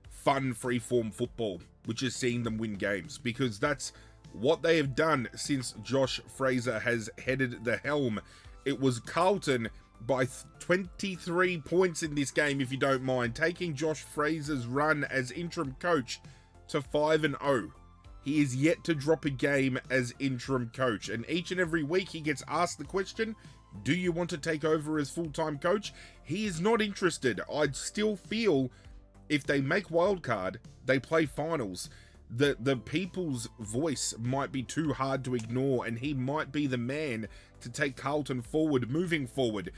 fun free-form football, which is seeing them win games? Because that's what they have done since Josh Fraser has headed the helm. It was Carlton by 23 points in this game, if you don't mind, taking Josh Fraser's run as interim coach to 5-0. He is yet to drop a game as interim coach, and each and every week he gets asked the question, do you want to take over as full-time coach? He is not interested. I'd still feel if they make wildcard, they play finals, the people's voice might be too hard to ignore, and he might be the man to take Carlton forward moving forward.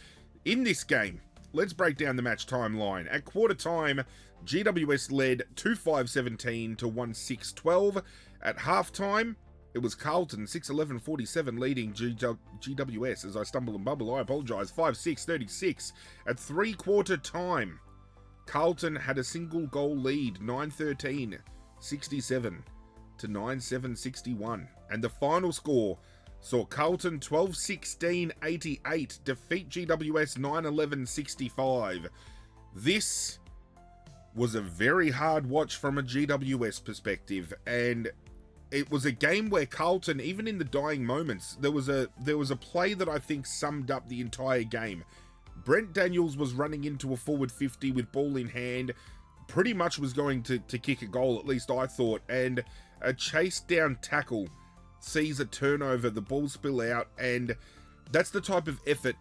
In this game, let's break down the match timeline. At quarter time, GWS led 2-5-17 to 1-6-12. At halftime, it was Carlton 6-11-47 leading GWS. As I stumble and bubble, I apologise, 5-6-36. At three-quarter time, Carlton had a single goal lead, 9-13-67 to 9-7-61. And the final score saw Carlton 12-16-88 defeat GWS 9-11-65. This was a very hard watch from a GWS perspective, and it was a game where Carlton, even in the dying moments, there was a play that I think summed up the entire game. Brent Daniels was running into a forward 50 with ball in hand, pretty much was going to kick a goal, at least I thought, and a chase down tackle sees a turnover, the ball spill out, and that's the type of effort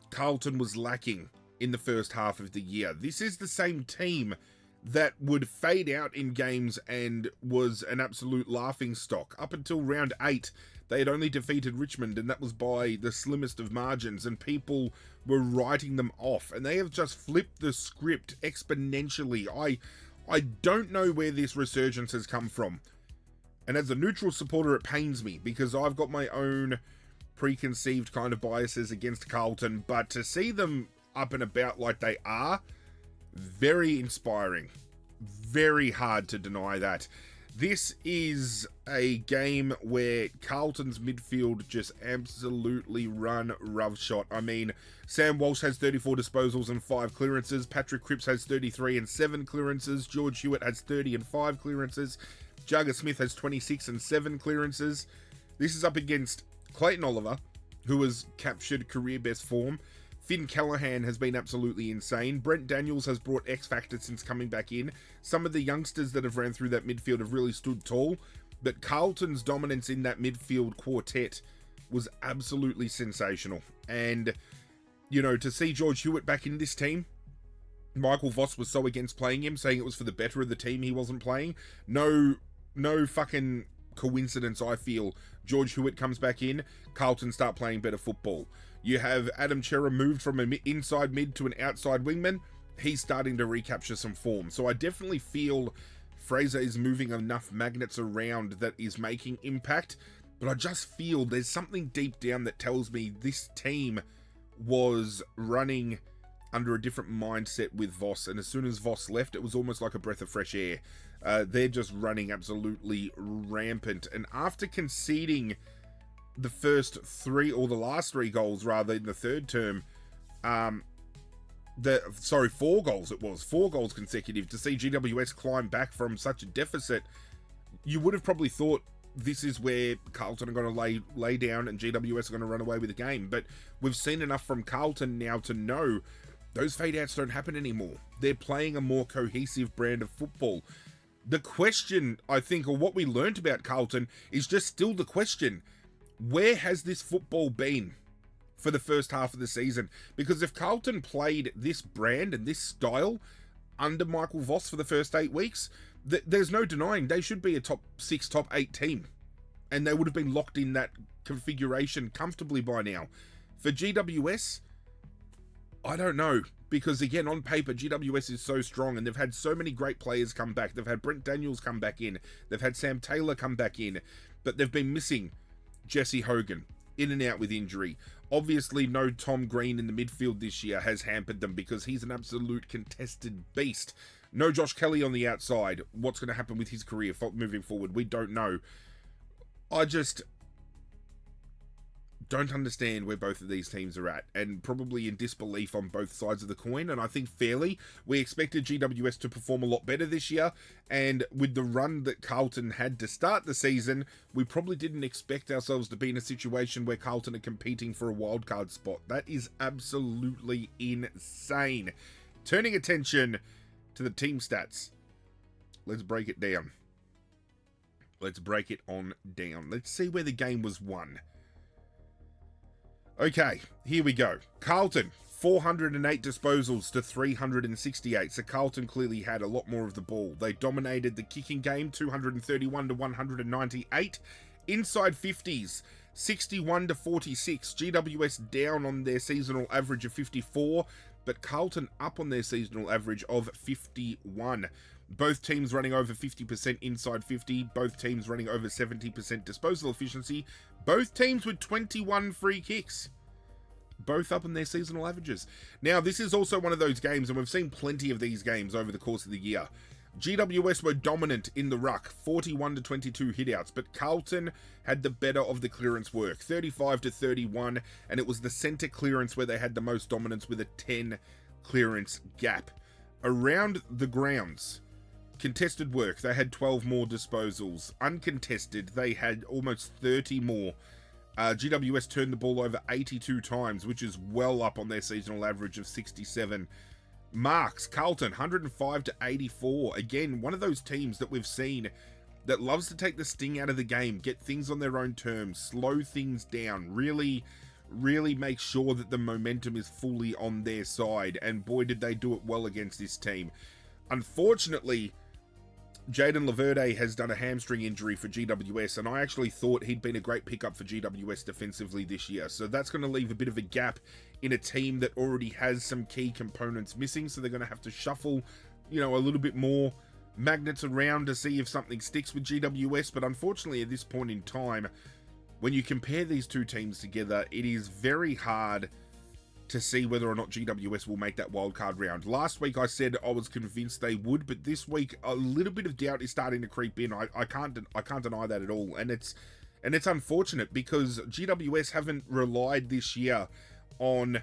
Carlton was lacking in the first half of the year. This is the same team that would fade out in games and was an absolute laughing stock. Up until round 8, they had only defeated Richmond, and that was by the slimmest of margins, and people were writing them off, and they have just flipped the script exponentially. I don't know where this resurgence has come from. And as a neutral supporter, it pains me because I've got my own preconceived kind of biases against Carlton, but to see them up and about like they are, very inspiring. Very hard to deny that. This is a game where Carlton's midfield just absolutely run roughshod. I mean, Sam Walsh has 34 disposals and 5 clearances. Patrick Cripps has 33 and 7 clearances. George Hewitt has 30 and 5 clearances. Jagger Smith has 26 and 7 clearances. This is up against Clayton Oliver, who has captured career best form. Finn Callahan has been absolutely insane. Brent Daniels has brought X Factor since coming back in. Some of the youngsters that have ran through that midfield have really stood tall. But Carlton's dominance in that midfield quartet was absolutely sensational. And, to see George Hewitt back in this team, Michael Voss was so against playing him, saying it was for the better of the team he wasn't playing. No fucking coincidence, I feel. George Hewitt comes back in, Carlton start playing better football. You have Adam Chera moved from an inside mid to an outside wingman. He's starting to recapture some form. So I definitely feel Fraser is moving enough magnets around that is making impact. But I just feel there's something deep down that tells me this team was running under a different mindset with Voss. And as soon as Voss left, it was almost like a breath of fresh air. They're just running absolutely rampant. And after conceding the first 3, or the last 3 goals rather, in the third term, 4 goals it was, 4 goals consecutive, to see GWS climb back from such a deficit, you would have probably thought this is where Carlton are going to lay down and GWS are going to run away with the game. But we've seen enough from Carlton now to know Those fade-outs don't happen anymore. They're playing a more cohesive brand of football. The question, I think, or what we learned about Carlton is just still the question. Where has this football been for the first half of the season? Because if Carlton played this brand and this style under Michael Voss for the first 8 weeks, there's no denying they should be a top 6, top 8 team. And they would have been locked in that configuration comfortably by now. For GWS, I don't know. Because again, on paper, GWS is so strong and they've had so many great players come back. They've had Brent Daniels come back in. They've had Sam Taylor come back in. But they've been missing Jesse Hogan, in and out with injury. Obviously, no Tom Green in the midfield this year has hampered them because he's an absolute contested beast. No Josh Kelly on the outside. What's going to happen with his career moving forward? We don't know. I just don't understand where both of these teams are at, and probably in disbelief on both sides of the coin. And I think fairly, we expected GWS to perform a lot better this year, and with the run that Carlton had to start the season, we probably didn't expect ourselves to be in a situation where Carlton are competing for a wildcard spot. That is absolutely insane. Turning attention to the team stats. Let's break it down. Let's break it on down. Let's see where the game was won. Okay, here we go. Carlton, 408 disposals to 368. So Carlton clearly had a lot more of the ball. They dominated the kicking game, 231 to 198. Inside 50s, 61 to 46. GWS down on their seasonal average of 54, but Carlton up on their seasonal average of 51. Both teams running over 50% inside 50. Both teams running over 70% disposal efficiency. Both teams with 21 free kicks. Both up on their seasonal averages. Now, this is also one of those games, and we've seen plenty of these games over the course of the year. GWS were dominant in the ruck, 41 to 22 hitouts, but Carlton had the better of the clearance work, 35 to 31, and it was the centre clearance where they had the most dominance with a 10 clearance gap. Around the grounds, contested work, they had 12 more disposals. Uncontested, they had almost 30 more. GWS turned the ball over 82 times, which is well up on their seasonal average of 67. Marks, Carlton, 105 to 84. Again, one of those teams that we've seen that loves to take the sting out of the game, get things on their own terms, slow things down, really make sure that the momentum is fully on their side. And boy, did they do it well against this team. Unfortunately, Jaden Laverde has done a hamstring injury for GWS, and I actually thought he'd been a great pickup for GWS defensively this year. So that's going to leave a bit of a gap in a team that already has some key components missing. So they're going to have to shuffle, a little bit more magnets around to see if something sticks with GWS. But unfortunately, at this point in time, when you compare these two teams together, it is very hard to see whether or not GWS will make that wildcard round. Last week I said I was convinced they would, but this week a little bit of doubt is starting to creep in. I can't deny that at all, and it's unfortunate because GWS haven't relied this year on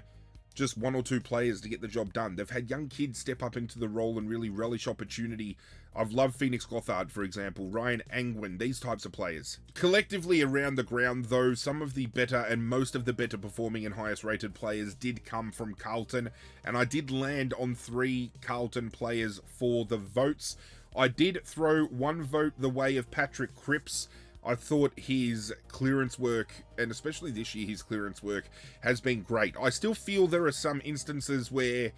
just one or two players to get the job done. They've had young kids step up into the role and really relish opportunity. I've loved Phoenix Gothard, for example, Ryan Angwin, these types of players. Collectively around the ground, though, some of the better and most of the better performing and highest rated players did come from Carlton, and I did land on 3 Carlton players for the votes. I did throw one vote the way of Patrick Cripps. I thought his clearance work, and especially this year his clearance work, has been great. I still feel there are some instances where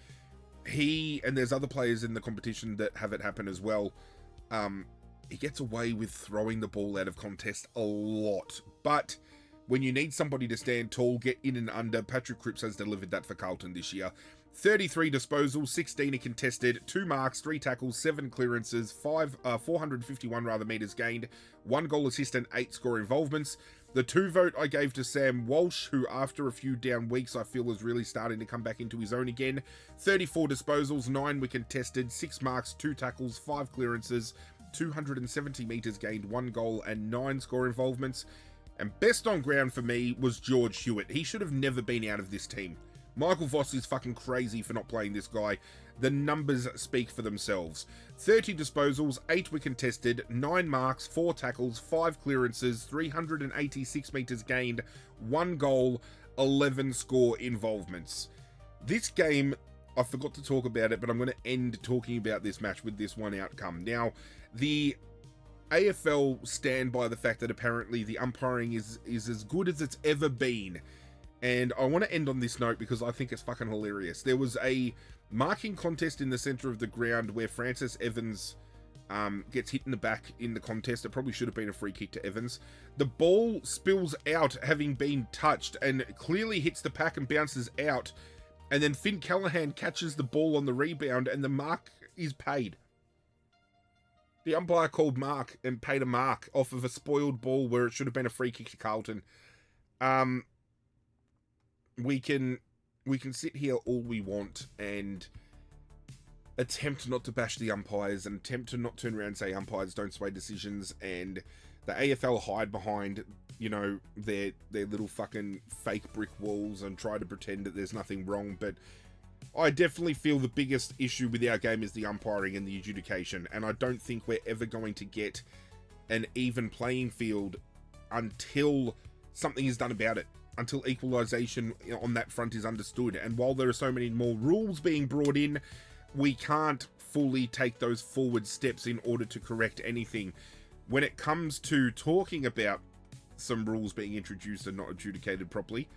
he, and there's other players in the competition that have it happen as well, he gets away with throwing the ball out of contest a lot. But when you need somebody to stand tall, get in and under, Patrick Cripps has delivered that for Carlton this year. 33 disposals, 16 are contested, 2 marks, 3 tackles, 7 clearances, 451 meters gained, 1 goal assist and 8 score involvements. The 2 vote I gave to Sam Walsh, who after a few down weeks I feel is really starting to come back into his own again. 34 disposals, 9 were contested, 6 marks, 2 tackles, 5 clearances, 270 meters gained, 1 goal and 9 score involvements. And best on ground for me was George Hewitt. He should have never been out of this team. Michael Voss is fucking crazy for not playing this guy. The numbers speak for themselves. 30 disposals, 8 were contested, 9 marks, 4 tackles, 5 clearances, 386 meters gained, 1 goal, 11 score involvements. This game I forgot to talk about it, but I'm going to end talking about this match with this one outcome. Now, the AFL stand by the fact that apparently the umpiring is as good as it's ever been. And I want to end on this note because I think it's fucking hilarious. There was a marking contest in the center of the ground where Francis Evans gets hit in the back in the contest. It probably should have been a free kick to Evans. The ball spills out having been touched and clearly hits the pack and bounces out. And then Finn Callahan catches the ball on the rebound and the mark is paid. The umpire called mark and paid a mark off of a spoiled ball where it should have been a free kick to Carlton. We can sit here all we want and attempt not to bash the umpires and attempt to not turn around and say umpires don't sway decisions, and the AFL hide behind, you know, their little fucking fake brick walls and try to pretend that there's nothing wrong. But I definitely feel the biggest issue with our game is the umpiring and the adjudication, and I don't think we're ever going to get an even playing field until something is done about it, until equalisation on that front is understood. And while there are so many more rules being brought in, we can't fully take those forward steps in order to correct anything. When it comes to talking about some rules being introduced and not adjudicated properly,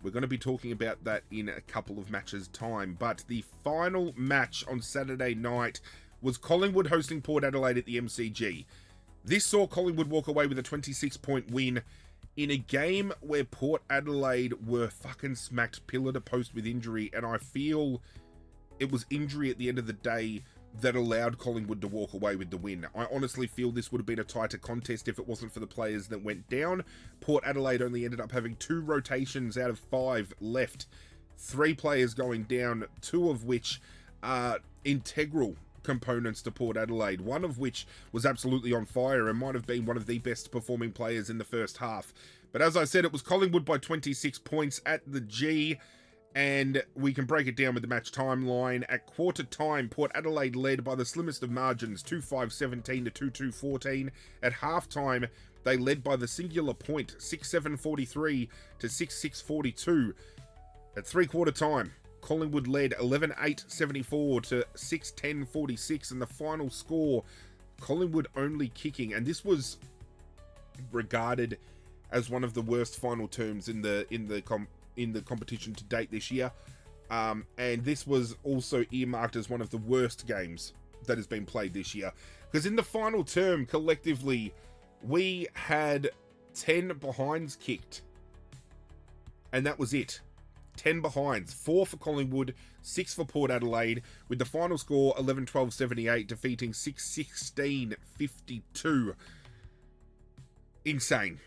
we're going to be talking about that in a couple of matches' time. But the final match on Saturday night was Collingwood hosting Port Adelaide at the MCG. This saw Collingwood walk away with a 26-point win in a game where Port Adelaide were fucking smacked pillar to post with injury, and I feel it was injury at the end of the day that allowed Collingwood to walk away with the win. I honestly feel this would have been a tighter contest if it wasn't for the players that went down. Port Adelaide only ended up having 2 rotations out of 5 left. 3 players going down, 2 of which are integral components to Port Adelaide, one of which was absolutely on fire and might have been one of the best performing players in the first half. But as I said, it was Collingwood by 26 points at the G. And we can break it down with the match timeline. At quarter time, Port Adelaide led by the slimmest of margins, 2-5-17 to 2-2-14. At halftime, they led by the singular point, 6-7-43 to 6-6-42. At three-quarter time, Collingwood led 11-8-74 to 6-10-46. And the final score, Collingwood only kicking. And this was regarded as one of the worst final terms in the competition to date this year, and this was also earmarked as one of the worst games that has been played this year, because in the final term collectively we had 10 behinds kicked, and that was it. 10 behinds, 4 for Collingwood, 6 for Port Adelaide, with the final score 11-12-78 defeating 6-16-52. Insane.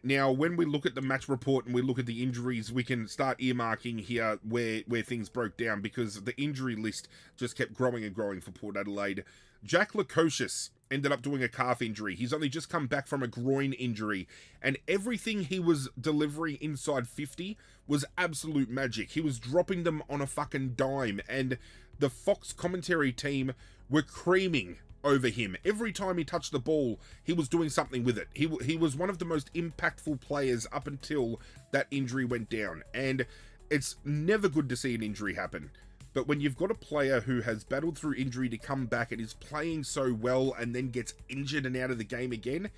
Now, when we look at the match report and we look at the injuries, we can start earmarking here where things broke down, because the injury list just kept growing and growing for Port Adelaide. Jack Lukosius ended up doing a calf injury. He's only just come back from a groin injury, and everything he was delivering inside 50 was absolute magic. He was dropping them on a fucking dime, and the Fox commentary team were creaming over him. Every time he touched the ball, he was doing something with it. He was one of the most impactful players up until that injury went down, and it's never good to see an injury happen. But when you've got a player who has battled through injury to come back and is playing so well and then gets injured and out of the game again,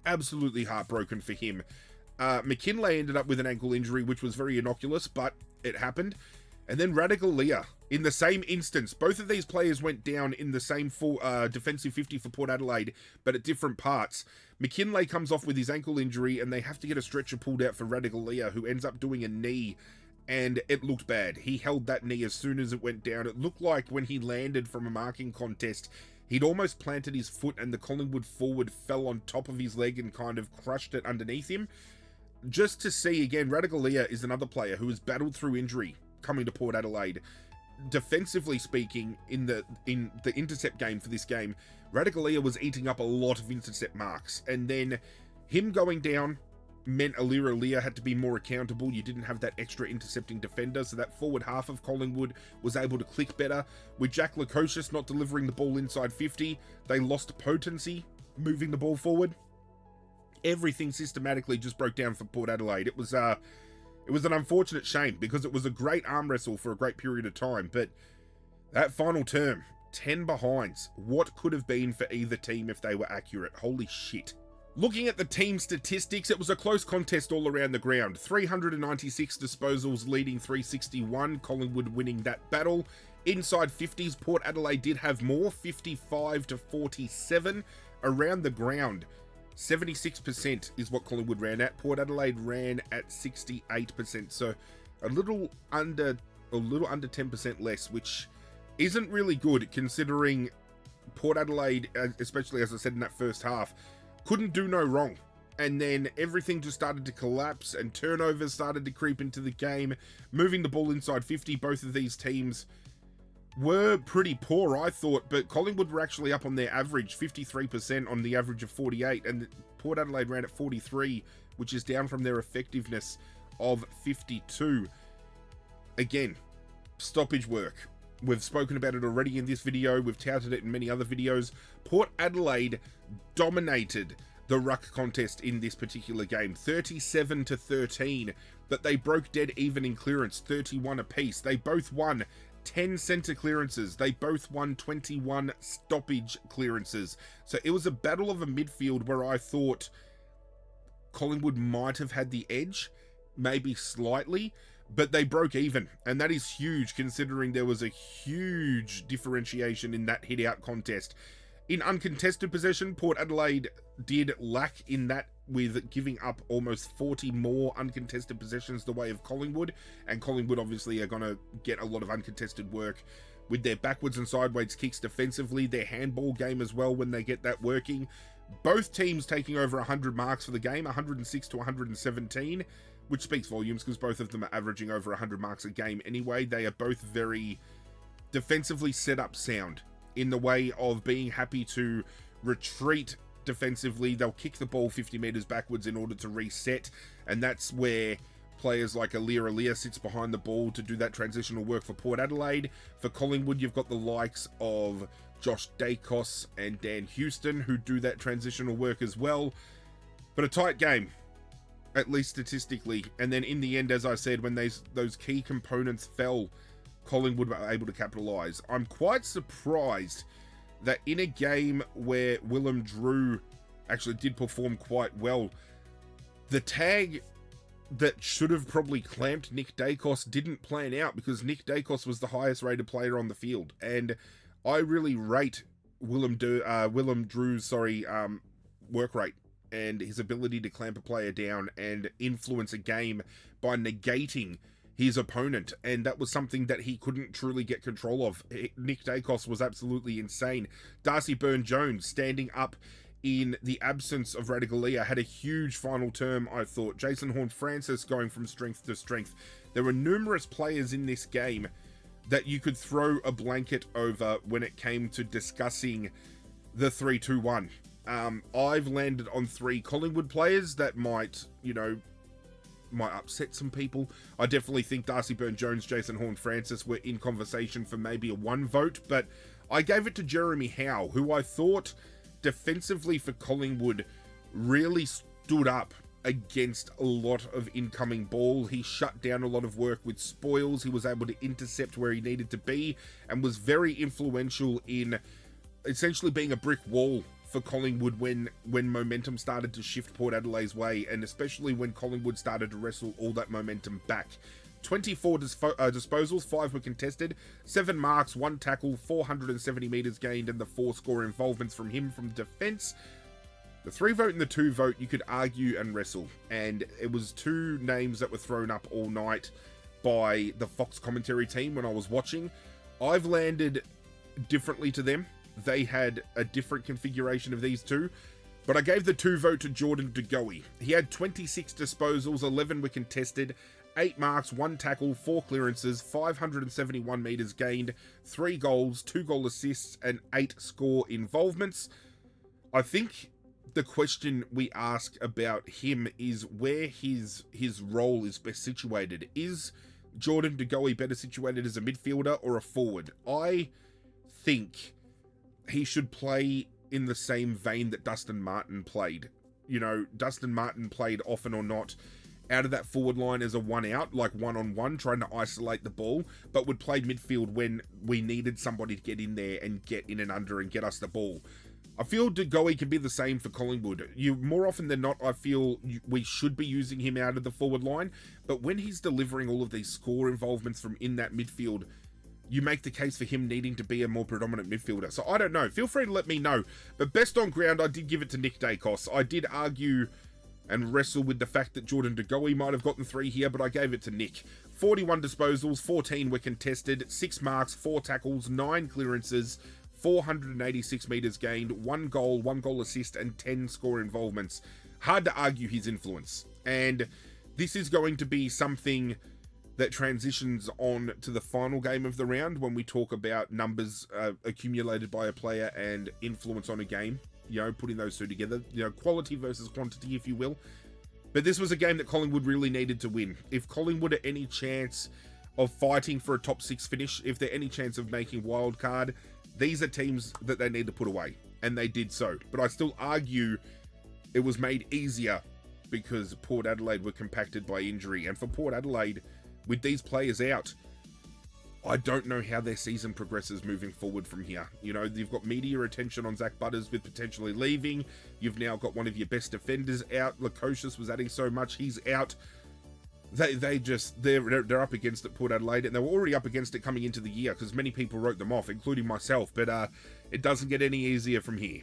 absolutely heartbroken for him. McKinlay ended up with an ankle injury, which was very innocuous, but it happened. And then Radical Leah, in the same instance, both of these players went down in the same full defensive 50 for Port Adelaide, but at different parts. McKinlay comes off with his ankle injury, and they have to get a stretcher pulled out for Radical Leah, who ends up doing a knee, and it looked bad. He held that knee as soon as it went down. It looked like when he landed from a marking contest, he'd almost planted his foot and the Collingwood forward fell on top of his leg and kind of crushed it underneath him. Just to see, again, Radical Leah is another player who has battled through injury coming to Port Adelaide. Defensively speaking, in the intercept game for this game, Radical Leah was eating up a lot of intercept marks, and then him going down meant Alira Leah had to be more accountable. You didn't have that extra intercepting defender, so that forward half of Collingwood was able to click better. With Jack Lukosius not delivering the ball inside 50, they lost potency moving the ball forward. Everything systematically just broke down for Port Adelaide. It was It was an unfortunate shame because it was a great arm wrestle for a great period of time, but that final term, 10 behinds. What could have been for either team if they were accurate? Holy shit. Looking at the team statistics, it was a close contest all around the ground. 396 disposals leading 361, Collingwood winning that battle. Inside 50s, Port Adelaide did have more, 55 to 47. Around the ground, 76% is what Collingwood ran at. Port Adelaide ran at 68%, so a little under 10% less, which isn't really good considering Port Adelaide, especially as I said in that first half, couldn't do no wrong. And then everything just started to collapse and turnovers started to creep into the game. Moving the ball inside 50, both of these teams were pretty poor, I thought, but Collingwood were actually up on their average, 53% on the average of 48, and Port Adelaide ran at 43, which is down from their effectiveness of 52. Again, stoppage work. We've spoken about it already in this video. We've touted it in many other videos. Port Adelaide dominated the ruck contest in this particular game, 37 to 13, but they broke dead even in clearance, 31 apiece. They both won 10 centre clearances. They both won 21 stoppage clearances. So it was a battle of a midfield where I thought Collingwood might have had the edge, maybe slightly, but they broke even, and that is huge considering there was a huge differentiation in that hit-out contest. In uncontested possession, Port Adelaide did lack in that, with giving up almost 40 more uncontested possessions the way of Collingwood, and Collingwood obviously are going to get a lot of uncontested work with their backwards and sideways kicks defensively, their handball game as well when they get that working. Both teams taking over 100 marks for the game, 106 to 117, which speaks volumes because both of them are averaging over 100 marks a game anyway. They are both very defensively set up sound in the way of being happy to retreat defensively. They'll kick the ball 50 meters backwards in order to reset, and that's where players like Alir sits behind the ball to do that transitional work for Port Adelaide. For Collingwood, you've got the likes of Josh Dacos and Dan Houston who do that transitional work as well. But a tight game, at least statistically. And then in the end, as I said, when those key components fell, Collingwood were able to capitalise. I'm quite surprised that in a game where Willem Drew actually did perform quite well, the tag that should have probably clamped Nick Dacos didn't plan out, because Nick Dacos was the highest rated player on the field. And I really rate Willem Drew's work rate and his ability to clamp a player down and influence a game by negating his opponent, and that was something that he couldn't truly get control of. Nick Dacos was absolutely insane. Darcy Byrne-Jones standing up in the absence of Ratugolea had a huge final term, I thought. Jason Horne-Francis going from strength to strength. There were numerous players in this game that you could throw a blanket over when it came to discussing the 3-2-1. I've landed on 3 Collingwood players that might upset some people. I definitely think Darcy Byrne-Jones, Jason Horne-Francis were in conversation for maybe a 1 vote, but I gave it to Jeremy Howe, who I thought defensively for Collingwood really stood up against a lot of incoming ball. He shut down a lot of work with spoils. He was able to intercept where he needed to be and was very influential in essentially being a brick wall for Collingwood when momentum started to shift Port Adelaide's way, and especially when Collingwood started to wrestle all that momentum back. 24 disposals, 5 were contested, 7 marks, 1 tackle, 470 metres gained, and the 4 score involvements from him from defence. The 3 vote and the 2 vote, you could argue and wrestle, and it was 2 names that were thrown up all night by the Fox commentary team when I was watching. I've landed differently to them. They had a different configuration of these 2, but I gave the 2 vote to Jordan De Goey. He had 26 disposals, 11 were contested, 8 marks, 1 tackle, 4 clearances, 571 metres gained, 3 goals, 2 goal assists, and 8 score involvements. I think the question we ask about him is where his role is best situated. Is Jordan De Goey better situated as a midfielder or a forward? I think he should play in the same vein that Dustin Martin played. Dustin Martin played often or not out of that forward line as a one out, like one-on-one, trying to isolate the ball, but would play midfield when we needed somebody to get in there and get in and under and get us the ball. I feel De Goey can be the same for Collingwood. More often than not, I feel we should be using him out of the forward line, but when he's delivering all of these score involvements from in that midfield, you make the case for him needing to be a more predominant midfielder. So I don't know. Feel free to let me know. But best on ground, I did give it to Nick Dacos. I did argue and wrestle with the fact that Jordan De Goey might have gotten 3 here, but I gave it to Nick. 41 disposals, 14 were contested, 6 marks, 4 tackles, 9 clearances, 486 metres gained, 1 goal assist, and 10 score involvements. Hard to argue his influence. And this is going to be something that transitions on to the final game of the round when we talk about numbers accumulated by a player and influence on a game. You know, putting those two together, you know, quality versus quantity, if you will. But this was a game that Collingwood really needed to win. If Collingwood had any chance of fighting for a top 6 finish, if they're any chance of making wild card, these are teams that they need to put away, and they did so. But I still argue it was made easier because Port Adelaide were compacted by injury. And for Port Adelaide, with these players out, I don't know how their season progresses moving forward from here. You know, you've got media attention on Zach Butters with potentially leaving. You've now got one of your best defenders out. Lukosius was adding so much. He's out. They're up against it, Port Adelaide, and they were already up against it coming into the year because many people wrote them off, including myself, but it doesn't get any easier from here.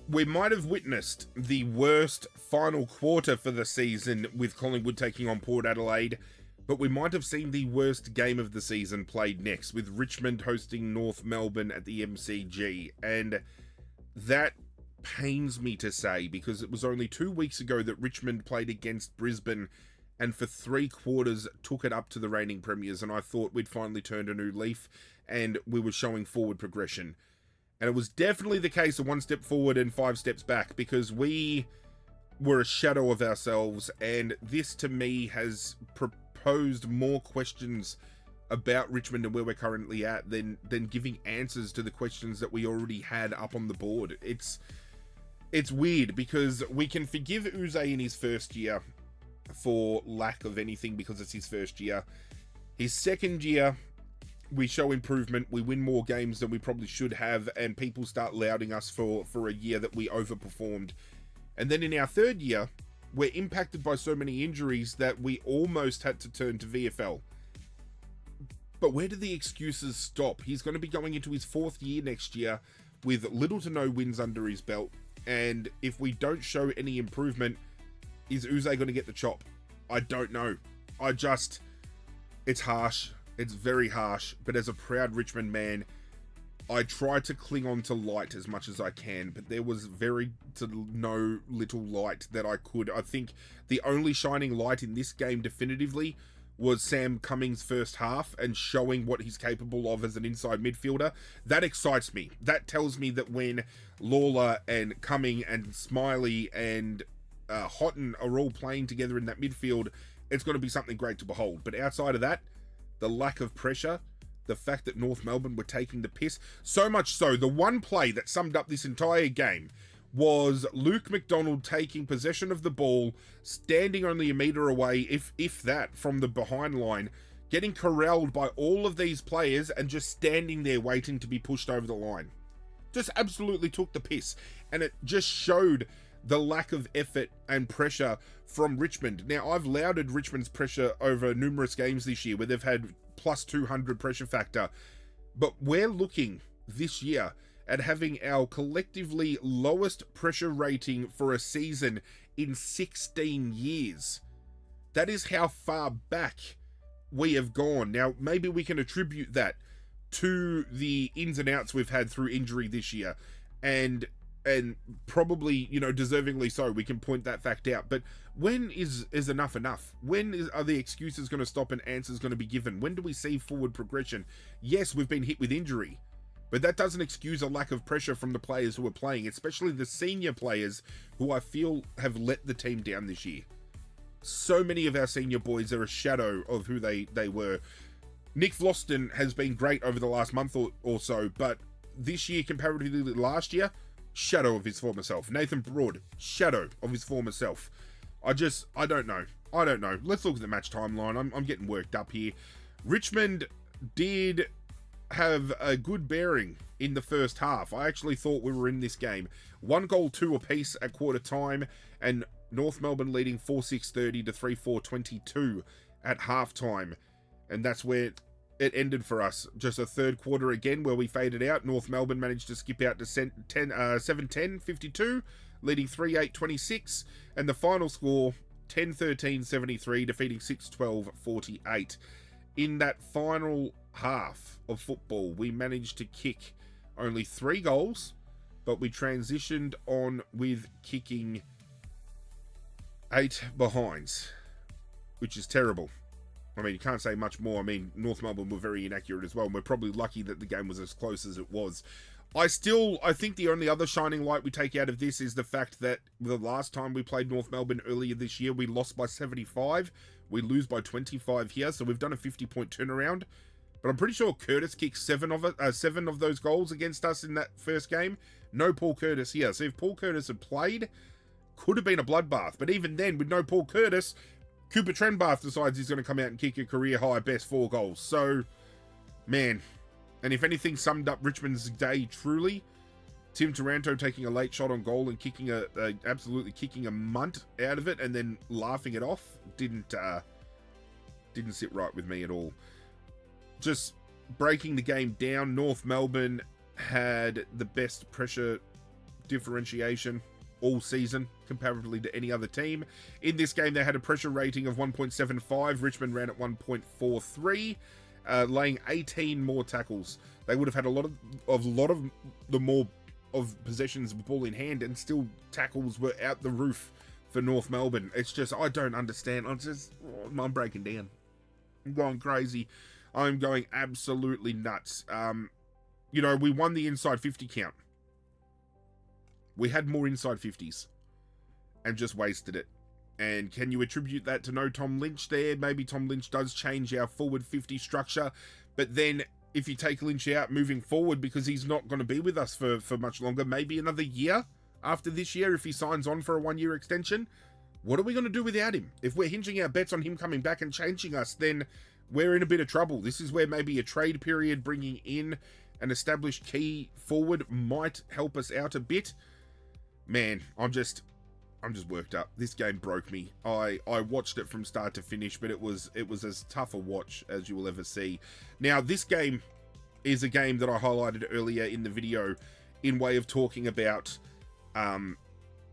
We might have witnessed the worst final quarter for the season with Collingwood taking on Port Adelaide, but we might have seen the worst game of the season played next, with Richmond hosting North Melbourne at the MCG, and that pains me to say because it was only 2 weeks ago that Richmond played against Brisbane and for 3 quarters took it up to the reigning premiers, and I thought we'd finally turned a new leaf and we were showing forward progression. And it was definitely the case of 1 step forward and 5 steps back, because we were a shadow of ourselves, and this to me has proposed more questions about Richmond and where we're currently at than giving answers to the questions that we already had up on the board. It's weird because we can forgive Uze in his first year for lack of anything because it's his first year. His second year, we show improvement, we win more games than we probably should have, and people start lauding us for a year that we overperformed. And then in our third year, we're impacted by so many injuries that we almost had to turn to VFL. But where do the excuses stop? He's going to be going into his 4th year next year with little to no wins under his belt, and if we don't show any improvement, is Uze going to get the chop? I don't know. It's harsh. It's very harsh. But as a proud Richmond man, I try to cling on to light as much as I can, but there was very to no little light that I could. I think the only shining light in this game definitively was Sam Cummings' first half and showing what he's capable of as an inside midfielder. That excites me. That tells me that when Lawler and Cumming and Smiley and Houghton are all playing together in that midfield, it's going to be something great to behold. But outside of that, the lack of pressure, the fact that North Melbourne were taking the piss, so much so, the one play that summed up this entire game was Luke McDonald taking possession of the ball, standing only a metre away, if that, from the behind line, getting corralled by all of these players and just standing there waiting to be pushed over the line. Just absolutely took the piss. And it just showed the lack of effort and pressure from Richmond. Now, I've lauded Richmond's pressure over numerous games this year where they've had plus 200 pressure factor, but we're looking this year at having our collectively lowest pressure rating for a season in 16 years. That is how far back we have gone. Now, maybe we can attribute that to the ins and outs we've had through injury this year, and probably, you know, deservingly so. We can point that fact out. But when is enough enough? When are the excuses going to stop and answers going to be given? When do we see forward progression? Yes, we've been hit with injury, but that doesn't excuse a lack of pressure from the players who are playing, especially the senior players who I feel have let the team down this year. So many of our senior boys are a shadow of who they were. Nick Vlosten has been great over the last month or so, but this year, comparatively to last year, shadow of his former self. Nathan Broad, shadow of his former self. I don't know. I don't know. Let's look at the match timeline. I'm getting worked up here. Richmond did have a good bearing in the first half. I actually thought we were in this game. 1 goal, 2 apiece at quarter time, and North Melbourne leading 4-6-30 to 3-4-22 at halftime. And that's where it ended for us. Just a third quarter again where we faded out. North Melbourne managed to skip out to 7-10-52, leading 3-8-26. And the final score, 10-13-73, defeating 6-12-48. In that final half of football, we managed to kick only 3 goals, but we transitioned on with kicking 8 behinds, which is terrible. I mean, you can't say much more. I mean, North Melbourne were very inaccurate as well, and we're probably lucky that the game was as close as it was. I think the only other shining light we take out of this is the fact that the last time we played North Melbourne earlier this year, we lost by 75. We lose by 25 here, so we've done a 50-point turnaround. But I'm pretty sure Curtis kicked 7 of those goals against us in that first game. No Paul Curtis here. So if Paul Curtis had played, could have been a bloodbath. But even then, with no Paul Curtis, Cooper Trenbath decides he's going to come out and kick a career-high best 4 goals. So, man. And if anything summed up Richmond's day truly, Tim Taranto taking a late shot on goal and kicking absolutely kicking a munt out of it and then laughing it off didn't sit right with me at all. Just breaking the game down, North Melbourne had the best pressure differentiation all season, comparatively to any other team. In this game, they had a pressure rating of 1.75. Richmond ran at 1.43, laying 18 more tackles. They would have had a lot of the more of possessions with ball in hand, and still tackles were out the roof for North Melbourne. It's just, I don't understand. I'm breaking down. I'm going crazy. I'm going absolutely nuts. You know, we won the inside 50 count. We had more inside 50s and just wasted it. And can you attribute that to no Tom Lynch there? Maybe Tom Lynch does change our forward 50 structure, but then if you take Lynch out moving forward, because he's not going to be with us for much longer, maybe another year after this year if he signs on for a 1-year extension, what are we going to do without him? If we're hinging our bets on him coming back and changing us, then we're in a bit of trouble. This is where maybe a trade period, bringing in an established key forward, might help us out a bit. Man, I'm just worked up. This game broke me. I watched it from start to finish, but it was as tough a watch as you will ever see. Now, this game is a game that I highlighted earlier in the video in way of talking about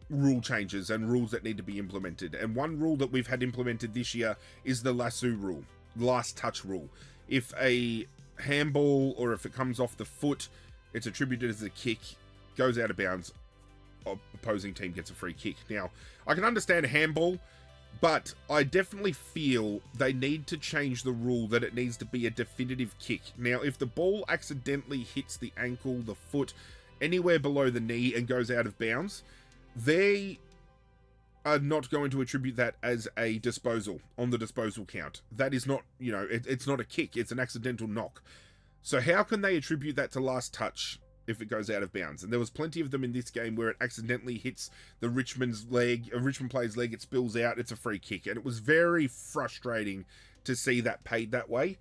rule changes and rules that need to be implemented. And one rule that we've had implemented this year is the lasso rule, last touch rule. If a handball or if it comes off the foot, it's attributed as a kick, goes out of bounds, opposing team gets a free kick. Now, I can understand handball, but I definitely feel they need to change the rule that it needs to be a definitive kick. Now, if the ball accidentally hits the ankle, the foot, anywhere below the knee and goes out of bounds, they are not going to attribute that as a disposal on the disposal count. That is not, you know, it's not a kick, it's an accidental knock. So how can they attribute that to last touch if it goes out of bounds? And there was plenty of them in this game where it accidentally hits the Richmond player's leg, it spills out, it's a free kick. And it was very frustrating to see that paid that way.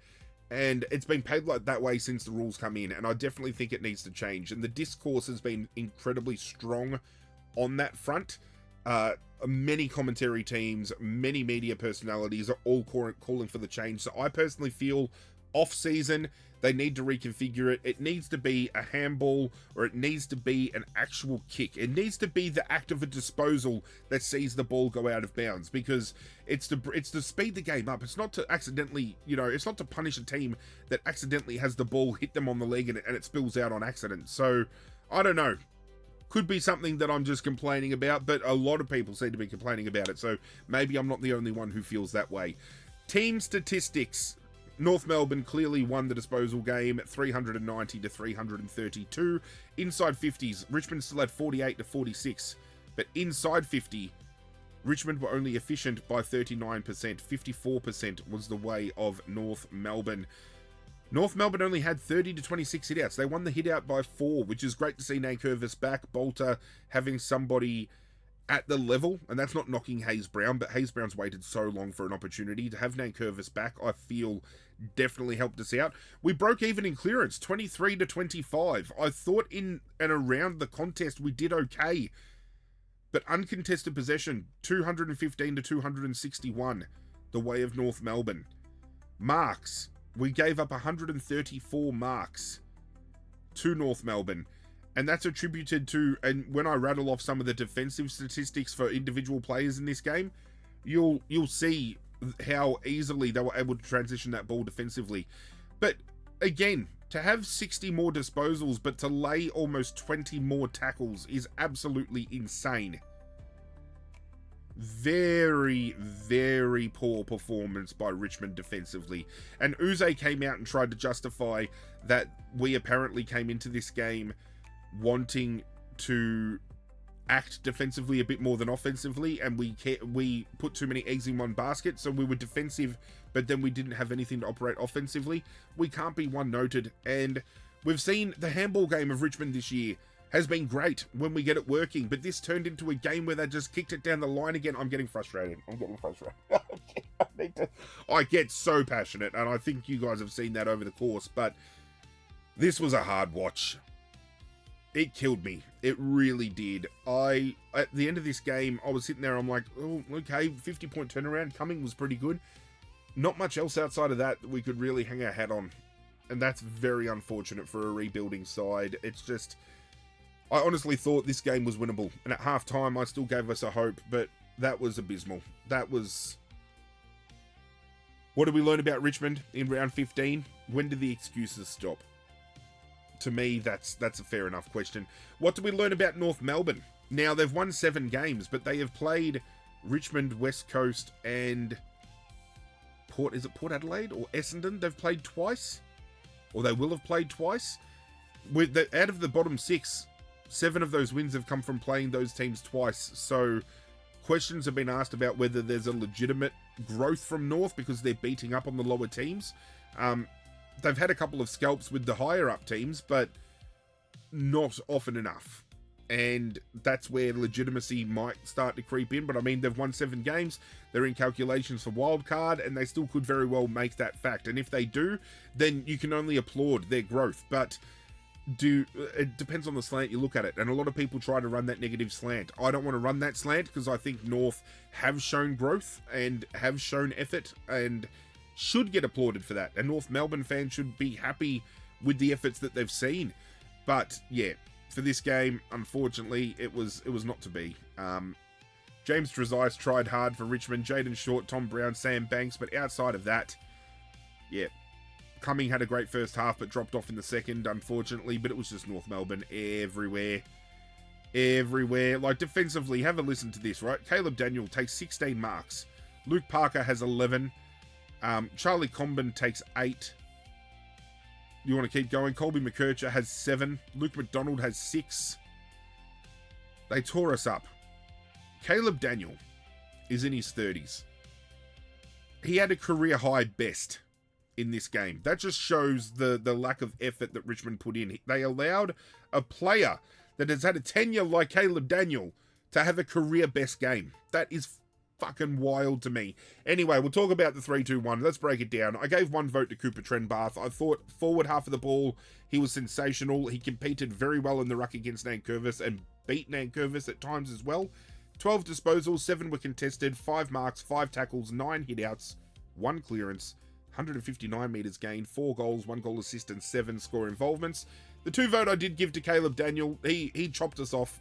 And it's been paid like that way since the rules come in, and I definitely think it needs to change. And the discourse has been incredibly strong on that front. Many commentary teams, many media personalities are all calling for the change. So I personally feel off-season, they need to reconfigure it. It needs to be a handball, or it needs to be an actual kick. It needs to be the act of a disposal that sees the ball go out of bounds, because it's to speed the game up. It's not to accidentally, you know, it's not to punish a team that accidentally has the ball hit them on the leg and it spills out on accident. So, I don't know. Could be something that I'm just complaining about, but a lot of people seem to be complaining about it. So, maybe I'm not the only one who feels that way. Team statistics. North Melbourne clearly won the disposal game at 390 to 332. Inside 50s, Richmond still had 48 to 46. But inside 50, Richmond were only efficient by 39%. 54% was the way of North Melbourne. North Melbourne only had 30 to 26 hit-outs. They won the hit-out by 4, which is great to see. Nankervis back. Bolter having somebody at the level, and that's not knocking Hayes Brown, but Hayes Brown's waited so long for an opportunity. To have Nankervis back, I feel definitely helped us out. We broke even in clearance, 23 to 25. I thought in and around the contest we did okay, but uncontested possession, 215 to 261, the way of North Melbourne. Marks, we gave up 134 marks to North Melbourne. And that's attributed to, and when I rattle off some of the defensive statistics for individual players in this game, you'll see how easily they were able to transition that ball defensively. But again, to have 60 more disposals, but to lay almost 20 more tackles is absolutely insane. Very, very poor performance by Richmond defensively. And Uze came out and tried to justify that we apparently came into this game wanting to act defensively a bit more than offensively, and we put too many eggs in one basket, so we were defensive, but then we didn't have anything to operate offensively. We can't be one-noted, and we've seen the handball game of Richmond this year has been great when we get it working, but this turned into a game where they just kicked it down the line again. I'm getting frustrated. I get so passionate, and I think you guys have seen that over the course, but this was a hard watch. It killed me. It really did. At the end of this game, I was sitting there, I'm like, oh, okay, 50-point turnaround. Cumming was pretty good. Not much else outside of that we could really hang our hat on. And that's very unfortunate for a rebuilding side. It's just, I honestly thought this game was winnable. And at halftime, I still gave us a hope, but that was abysmal. That was... What did we learn about Richmond in round 15? When did the excuses stop? To me, that's a fair enough question. What do we learn about North Melbourne? Now, they've won 7 games, but they have played Richmond, West Coast, and Port Adelaide or Essendon? They've played twice, or they will have played twice. Out of the bottom 6, 7 of those wins have come from playing those teams twice. So questions have been asked about whether there's a legitimate growth from North because they're beating up on the lower teams. They've had a couple of scalps with the higher up teams, but not often enough. And that's where legitimacy might start to creep in. But I mean, they've won 7 games. They're in calculations for wildcard, and they still could very well make that fact. And if they do, then you can only applaud their growth. But it depends on the slant you look at it. And a lot of people try to run that negative slant. I don't want to run that slant because I think North have shown growth and have shown effort and should get applauded for that, and North Melbourne fans should be happy with the efforts that they've seen. But yeah, for this game, unfortunately, it was not to be. James Trezise tried hard for Richmond, Jaden Short, Tom Brown, Sam Banks, but outside of that, yeah, Cumming had a great first half, but dropped off in the second, unfortunately. But it was just North Melbourne everywhere. Like defensively, have a listen to this, right? Caleb Daniel takes 16 marks. Luke Parker has 11. Charlie Comben takes 8. You want to keep going? Colby McKercher has 7. Luke McDonald has 6. They tore us up. Caleb Daniel is in his 30s. He had a career high best in this game. That just shows the lack of effort that Richmond put in. They allowed a player that has had a tenure like Caleb Daniel to have a career best game. That is fucking wild to me. Anyway, we'll talk about the 3-2-1. Let's break it down. I gave 1 vote to Cooper Trenbath. I thought forward half of the ball, he was sensational. He competed very well in the ruck against Nankervis and beat Nankervis at times as well. 12 disposals, 7 were contested, 5 marks, 5 tackles, 9 hitouts, 1 clearance, 159 metres gained, 4 goals, 1 goal assist, and 7 score involvements. The 2 vote I did give to Caleb Daniel. He chopped us off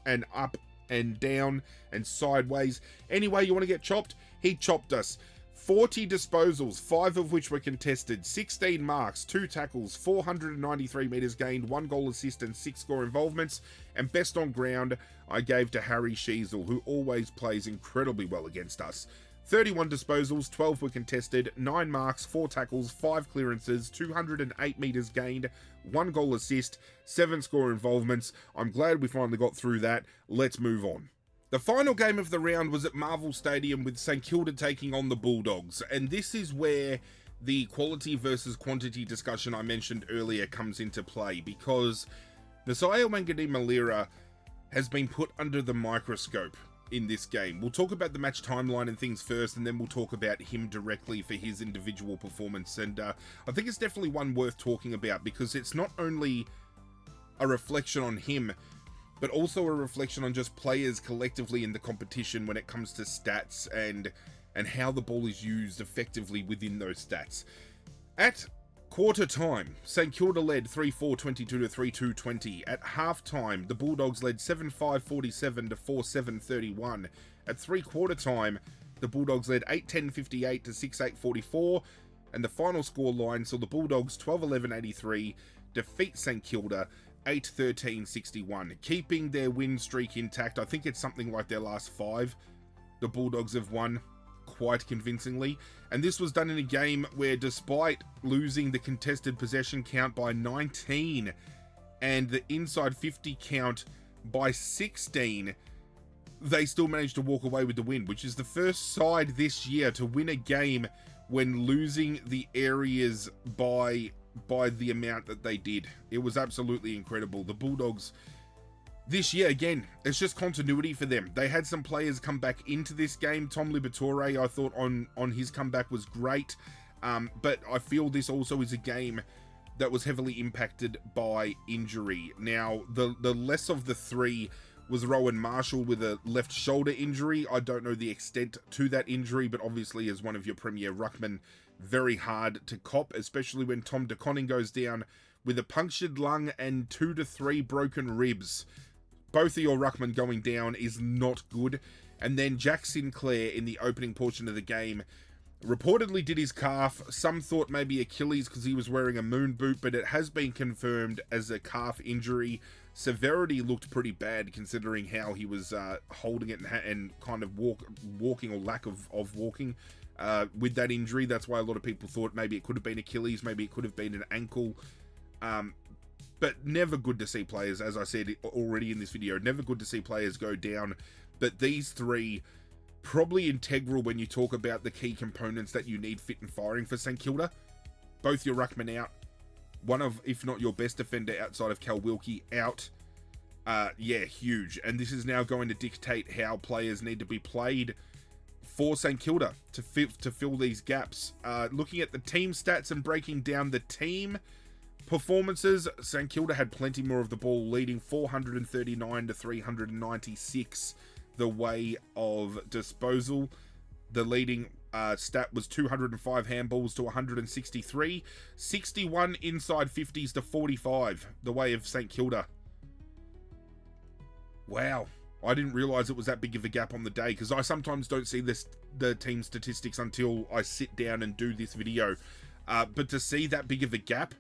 and up and down and sideways. Any way you want to get chopped, he chopped us. 40 disposals, 5 of which were contested, 16 marks, 2 tackles, 493 metres gained, 1 goal assist and 6 score involvements. And best on ground, I gave to Harry Sheasel, who always plays incredibly well against us. 31 disposals, 12 were contested, 9 marks, 4 tackles, 5 clearances, 208 metres gained, 1 goal assist, 7 score involvements. I'm glad we finally got through that. Let's move on. The final game of the round was at Marvel Stadium with St Kilda taking on the Bulldogs, and this is where the quality versus quantity discussion I mentioned earlier comes into play, because Nasiah Wanganeen-Malira has been put under the microscope in this game. We'll talk about the match timeline and things first, and then we'll talk about him directly for his individual performance. And I think it's definitely one worth talking about, because it's not only a reflection on him, but also a reflection on just players collectively in the competition when it comes to stats and how the ball is used effectively within those stats. At quarter time, St Kilda led 3-4-22 to 3-2-20. At half time, the Bulldogs led 7-5-47 to 4-7-31. At three-quarter time, the Bulldogs led 8-10-58 to 6-8-44. And the final score line saw the Bulldogs 12-11-83 defeat St Kilda 8-13-61, keeping their win streak intact. I think it's something like their last 5 the Bulldogs have won quite convincingly, and this was done in a game where, despite losing the contested possession count by 19 and the inside 50 count by 16, they still managed to walk away with the win, which is the first side this year to win a game when losing the areas by the amount that they did. It was absolutely incredible. The Bulldogs this year, again, it's just continuity for them. They had some players come back into this game. Tom Liberatore, I thought on his comeback was great, but I feel this also is a game that was heavily impacted by injury. Now, the less of the three was Rowan Marshall with a left shoulder injury. I don't know the extent to that injury, but obviously as one of your premier ruckmen, very hard to cop, especially when Tom de Koning goes down with a punctured lung and 2 to 3 broken ribs. Both of your ruckmen going down is not good. And then Jack Sinclair in the opening portion of the game reportedly did his calf. Some thought maybe Achilles because he was wearing a moon boot, but it has been confirmed as a calf injury. Severity looked pretty bad considering how he was holding it and kind of walking or lack of walking with that injury. That's why a lot of people thought maybe it could have been Achilles, maybe it could have been an ankle. But never good to see players, as I said already in this video, never good to see players go down. But these three, probably integral when you talk about the key components that you need fit and firing for St Kilda. Both your ruckmen out. One of, if not your best defender outside of Cal Wilkie, out. Yeah, huge. And this is now going to dictate how players need to be played for St Kilda to fill these gaps. Looking at the team stats and breaking down the team performances, St Kilda had plenty more of the ball, leading 439 to 396 the way of disposal. The leading stat was 205 handballs to 163, 61 inside 50s to 45 the way of St Kilda. Wow, I didn't realise it was that big of a gap on the day, because I sometimes don't see the team statistics until I sit down and do this video. But to see that big of a gap,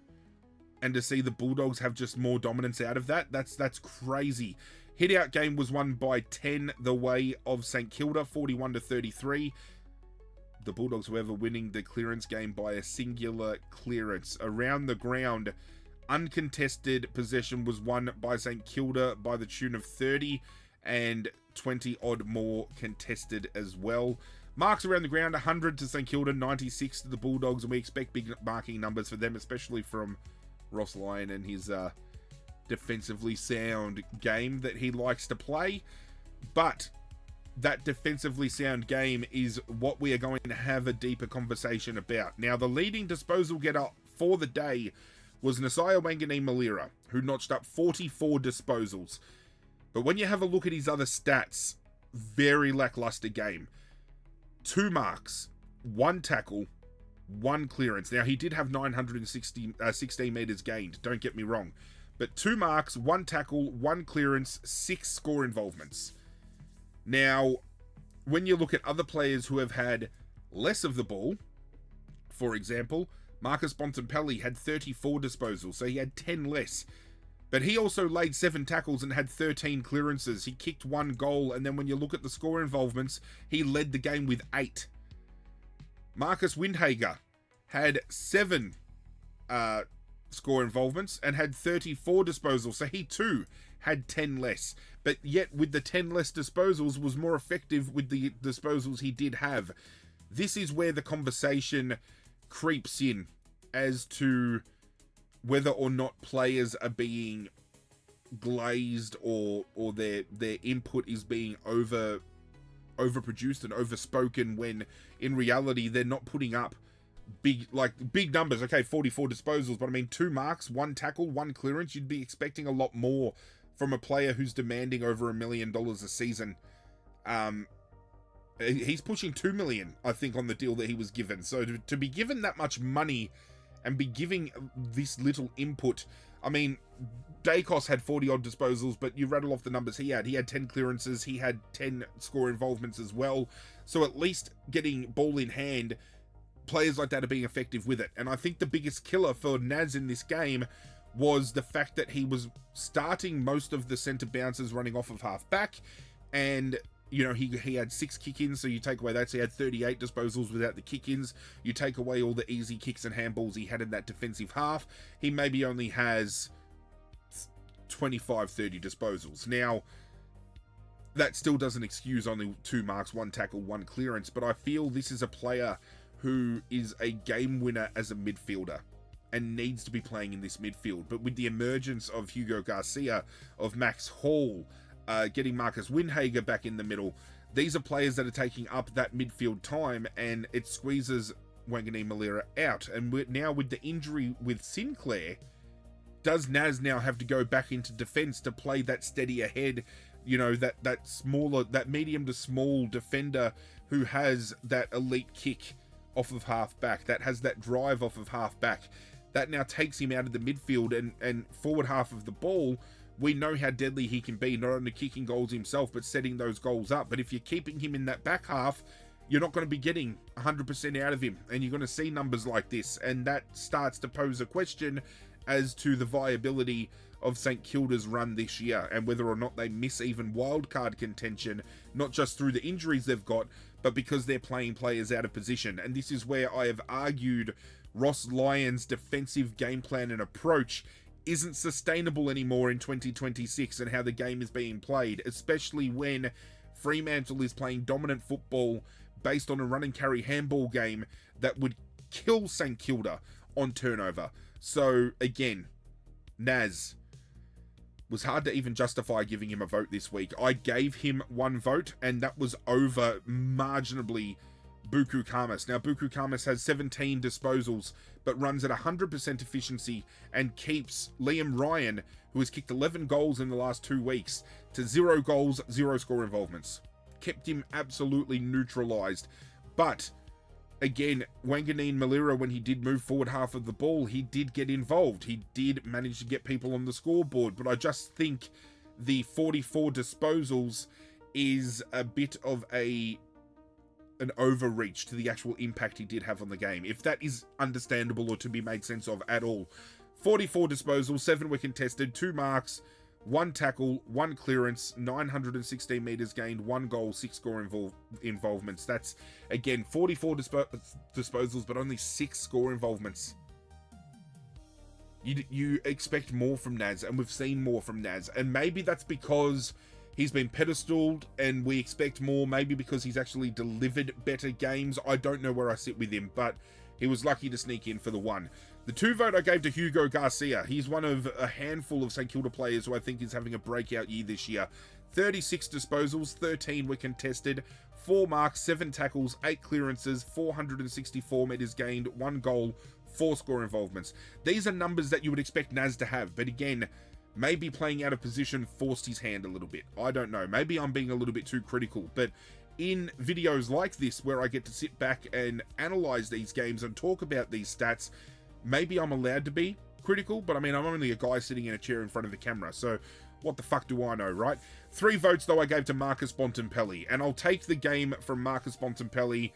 and to see the Bulldogs have just more dominance out of that, that's crazy. Hit-out game was won by 10 the way of St Kilda, 41 to 33. The Bulldogs, however, winning the clearance game by a singular clearance. Around the ground, uncontested possession was won by St Kilda by the tune of 30, and 20 odd more contested as well. Marks around the ground, 100 to St Kilda, 96 to the Bulldogs, and we expect big marking numbers for them, especially from Ross Lyon and his defensively sound game that he likes to play. But that defensively sound game is what we are going to have a deeper conversation about. Now, the leading disposal getter for the day was Nasiah Wanganeen-Malira, who notched up 44 disposals. But when you have a look at his other stats, very lackluster game. 2 marks, 1 tackle, 1 clearance. Now, he did have 916 meters gained, don't get me wrong. But 2 marks, 1 tackle, 1 clearance, 6 score involvements. Now, when you look at other players who have had less of the ball, for example, Marcus Bontempelli had 34 disposals, so he had 10 less. But he also laid 7 tackles and had 13 clearances. He kicked 1 goal, and then when you look at the score involvements, he led the game with 8. Marcus Windhager had 7 score involvements and had 34 disposals, so he too had 10 less. But yet, with the 10 less disposals, was more effective with the disposals he did have. This is where the conversation creeps in as to whether or not players are being glazed or their input is being overproduced and overspoken when in reality they're not putting up big numbers. Okay, 44 disposals, but I mean 2 marks, 1 tackle, 1 clearance. You'd be expecting a lot more from a player who's demanding over $1 million a season. He's pushing 2 million, I think, on the deal that he was given. So to be given that much money and be giving this little input, I mean, Dacos had 40 odd disposals, but you rattle off the numbers he had. He had 10 clearances, he had 10 score involvements as well. So at least getting ball in hand, players like that are being effective with it. And I think the biggest killer for Naz in this game was the fact that he was starting most of the centre bounces running off of half back, and you know, he had 6 kick-ins, so you take away that, so he had 38 disposals without the kick-ins. You take away all the easy kicks and handballs he had in that defensive half, he maybe only has 25, 30 disposals. Now, that still doesn't excuse only 2 marks, 1 tackle, 1 clearance, but I feel this is a player who is a game winner as a midfielder and needs to be playing in this midfield. But with the emergence of Hugo Garcia, of Max Hall, getting Marcus Windhager back in the middle, these are players that are taking up that midfield time, and it squeezes Wanganeen Malira out. And now with the injury with Sinclair, does Naz now have to go back into defense to play that steady ahead, you know, that smaller, that medium to small defender who has that elite kick off of half back, that has that drive off of half back, that now takes him out of the midfield and forward half of the ball. We know how deadly he can be, not only kicking goals himself, but setting those goals up. But if you're keeping him in that back half, you're not going to be getting 100% out of him, and you're going to see numbers like this, and that starts to pose a question as to the viability of St Kilda's run this year, and whether or not they miss even wildcard contention, not just through the injuries they've got, but because they're playing players out of position. And this is where I have argued Ross Lyon's defensive game plan and approach isn't sustainable anymore in 2026 and how the game is being played, especially when Fremantle is playing dominant football based on a run and carry handball game that would kill St Kilda on turnover. So again, Naz, was hard to even justify giving him a vote this week. I gave him 1 vote, and that was over marginally Buku Kamas. Now, Buku Kamas has 17 disposals, but runs at 100% efficiency and keeps Liam Ryan, who has kicked 11 goals in the last 2 weeks, to 0 goals, 0 score involvements. Kept him absolutely neutralised. But, again, Wanganeen Malira, when he did move forward half of the ball, he did get involved. He did manage to get people on the scoreboard, but I just think the 44 disposals is a bit of an overreach to the actual impact he did have on the game, if that is understandable or to be made sense of at all. 44 disposals, 7 were contested, 2 marks, 1 tackle, 1 clearance, 916 metres gained, 1 goal, 6 score involvements. That's, again, 44 disposals, but only 6 score involvements. You expect more from Naz, and we've seen more from Naz. And maybe that's because he's been pedestaled and we expect more, maybe because he's actually delivered better games. I don't know where I sit with him, but he was lucky to sneak in for the 1. The 2 vote I gave to Hugo Garcia. He's one of a handful of St Kilda players who I think is having a breakout year this year. 36 disposals, 13 were contested, 4 marks, 7 tackles, 8 clearances, 464 metres gained, 1 goal, 4 score involvements. These are numbers that you would expect Naz to have, but again, maybe playing out of position forced his hand a little bit. I don't know. Maybe I'm being a little bit too critical, but in videos like this, where I get to sit back and analyze these games and talk about these stats, maybe I'm allowed to be critical, but I mean, I'm only a guy sitting in a chair in front of the camera, so what the fuck do I know, right? 3 votes, though, I gave to Marcus Bontempelli, and I'll take the game from Marcus Bontempelli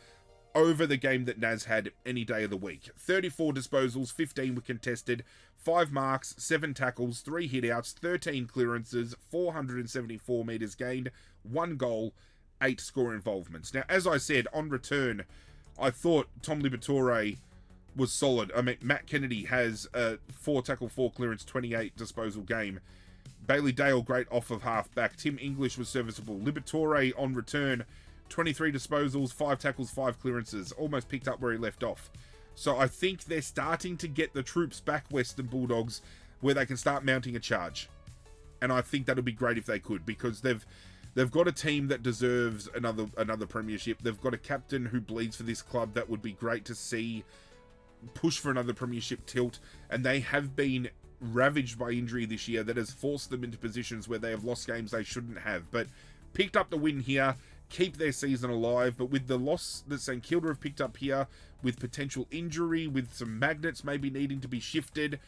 over the game that Naz had any day of the week. 34 disposals, 15 were contested, 5 marks, 7 tackles, 3 hit-outs, 13 clearances, 474 metres gained, 1 goal, 8 score involvements. Now, as I said, on return, I thought Tom Liberatore was solid. I mean, Matt Kennedy has a 4 tackle, 4 clearance, 28 disposal game. Bailey Dale, great off of half back. Tim English was serviceable. Liberatore on return, 23 disposals, 5 tackles, 5 clearances. Almost picked up where he left off. So I think they're starting to get the troops back, Western Bulldogs, where they can start mounting a charge. And I think that'll be great if they could, because they've They've got a team that deserves another premiership. They've got a captain who bleeds for this club that would be great to see push for another premiership tilt, and they have been ravaged by injury this year that has forced them into positions where they have lost games they shouldn't have, but picked up the win here, keep their season alive. But with the loss that St Kilda have picked up here, with potential injury, with some magnets maybe needing to be shifted,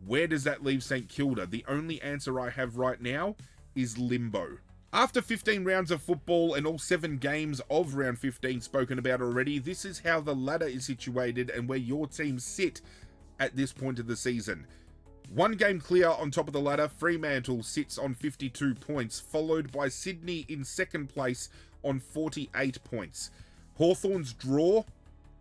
where does that leave St Kilda? The only answer I have right now is limbo. After 15 rounds of football and all 7 games of round 15 spoken about already, this is how the ladder is situated and where your teams sit at this point of the season. 1 game clear on top of the ladder, Fremantle sits on 52 points, followed by Sydney in 2nd place on 48 points. Hawthorn's draw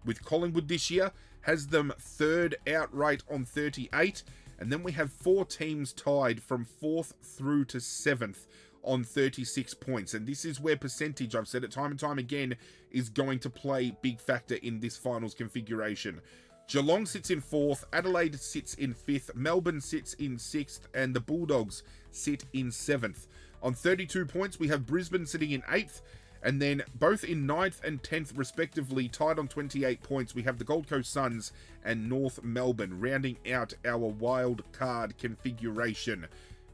with Collingwood this year has them 3rd outright on 38, and then we have 4 teams tied from 4th through to 7th on 36 points, and this is where percentage, I've said it time and time again, is going to play big factor in this finals configuration. Geelong sits in 4th, Adelaide sits in 5th, Melbourne sits in 6th, and the Bulldogs sit in 7th. On 32 points, we have Brisbane sitting in 8th, and then both in 9th and 10th respectively, tied on 28 points, we have the Gold Coast Suns and North Melbourne, rounding out our wild card configuration.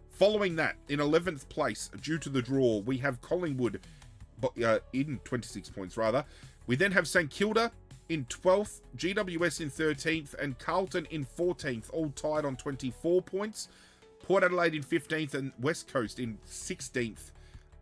Following that, in 11th place, due to the draw, we have Collingwood in 26 points rather. We then have St Kilda in 12th, GWS in 13th, and Carlton in 14th, all tied on 24 points. Port Adelaide in 15th and West Coast in 16th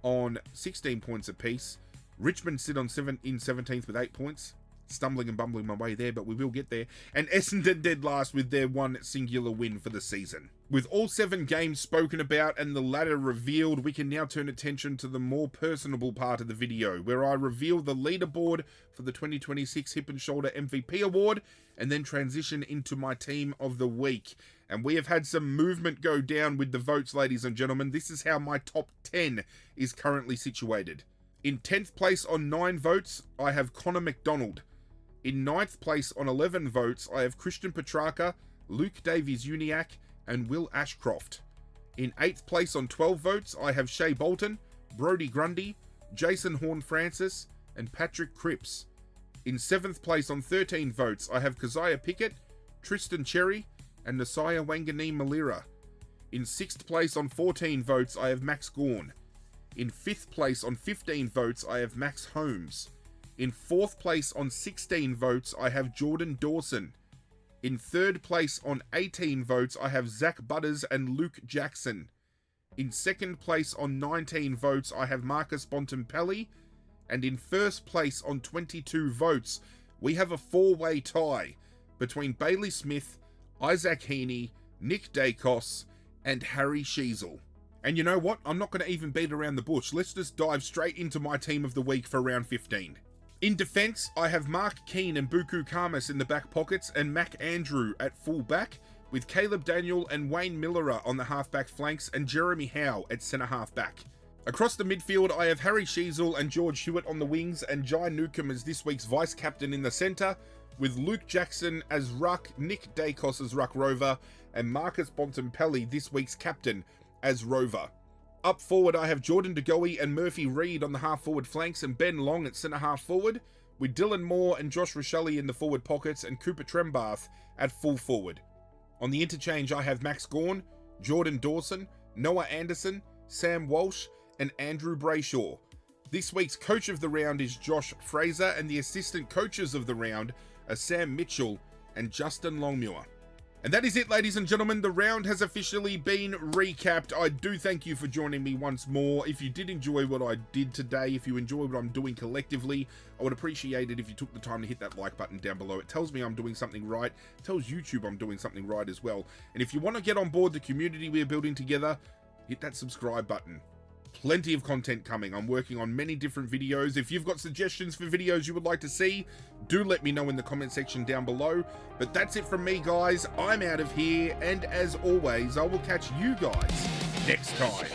on 16 points apiece. Richmond sit on 17th with 8 points. Stumbling and bumbling my way there, but we will get there. And Essendon dead last with their 1 singular win for the season. With all 7 games spoken about and the ladder revealed, we can now turn attention to the more personable part of the video, where I reveal the leaderboard for the 2026 Hip and Shoulder MVP Award, and then transition into my team of the week. And we have had some movement go down with the votes, ladies and gentlemen. This is how my top 10 is currently situated. In 10th place on 9 votes, I have Connor McDonald. In 9th place on 11 votes, I have Christian Petrarca, Luke Davies-Uniacke, and Will Ashcroft. In 8th place on 12 votes, I have Shea Bolton, Brodie Grundy, Jason Horne-Francis, and Patrick Cripps. In 7th place on 13 votes, I have Keziah Pickett, Tristan Cherry, and Nasiah Wangani-Malira. In 6th place on 14 votes, I have Max Gawn. In 5th place on 15 votes, I have Max Holmes. In 4th place on 16 votes, I have Jordan Dawson. In 3rd place on 18 votes, I have Zach Butters and Luke Jackson. In 2nd place on 19 votes, I have Marcus Bontempelli. And in 1st place on 22 votes, we have a 4-way tie between Bailey Smith, Isaac Heaney, Nick Dacos, and Harry Sheasel. And you know what? I'm not going to even beat around the bush. Let's just dive straight into my team of the week for round 15. In defence, I have Mark Keane and Buku Karmas in the back pockets and Mac Andrew at full back, with Caleb Daniel and Wayne Millera on the half-back flanks and Jeremy Howe at centre half-back. Across the midfield, I have Harry Sheasel and George Hewitt on the wings and Jai Newcomb as this week's vice-captain in the centre, with Luke Jackson as ruck, Nick Dacos as ruck rover, and Marcus Bontempelli, this week's captain, as rover. Up forward, I have Jordan De Goey and Murphy Reid on the half-forward flanks and Ben Long at centre half-forward, with Dylan Moore and Josh Rochelle in the forward pockets and Cooper Trembath at full forward. On the interchange, I have Max Gawn, Jordan Dawson, Noah Anderson, Sam Walsh, and Andrew Brayshaw. This week's coach of the round is Josh Fraser, and the assistant coaches of the round are Sam Mitchell and Justin Longmuir. And that is it, ladies and gentlemen. The round has officially been recapped. I do thank you for joining me once more. If you did enjoy what I did today, if you enjoy what I'm doing collectively, I would appreciate it if you took the time to hit that like button down below. It tells me I'm doing something right. It tells YouTube I'm doing something right as well. And if you want to get on board the community we're building together, hit that subscribe button. Plenty of content coming. I'm working on many different videos. If you've got suggestions for videos you would like to see, do let me know in the comment section down below. But that's it from me, guys. I'm out of here, and as always, I will catch you guys next time.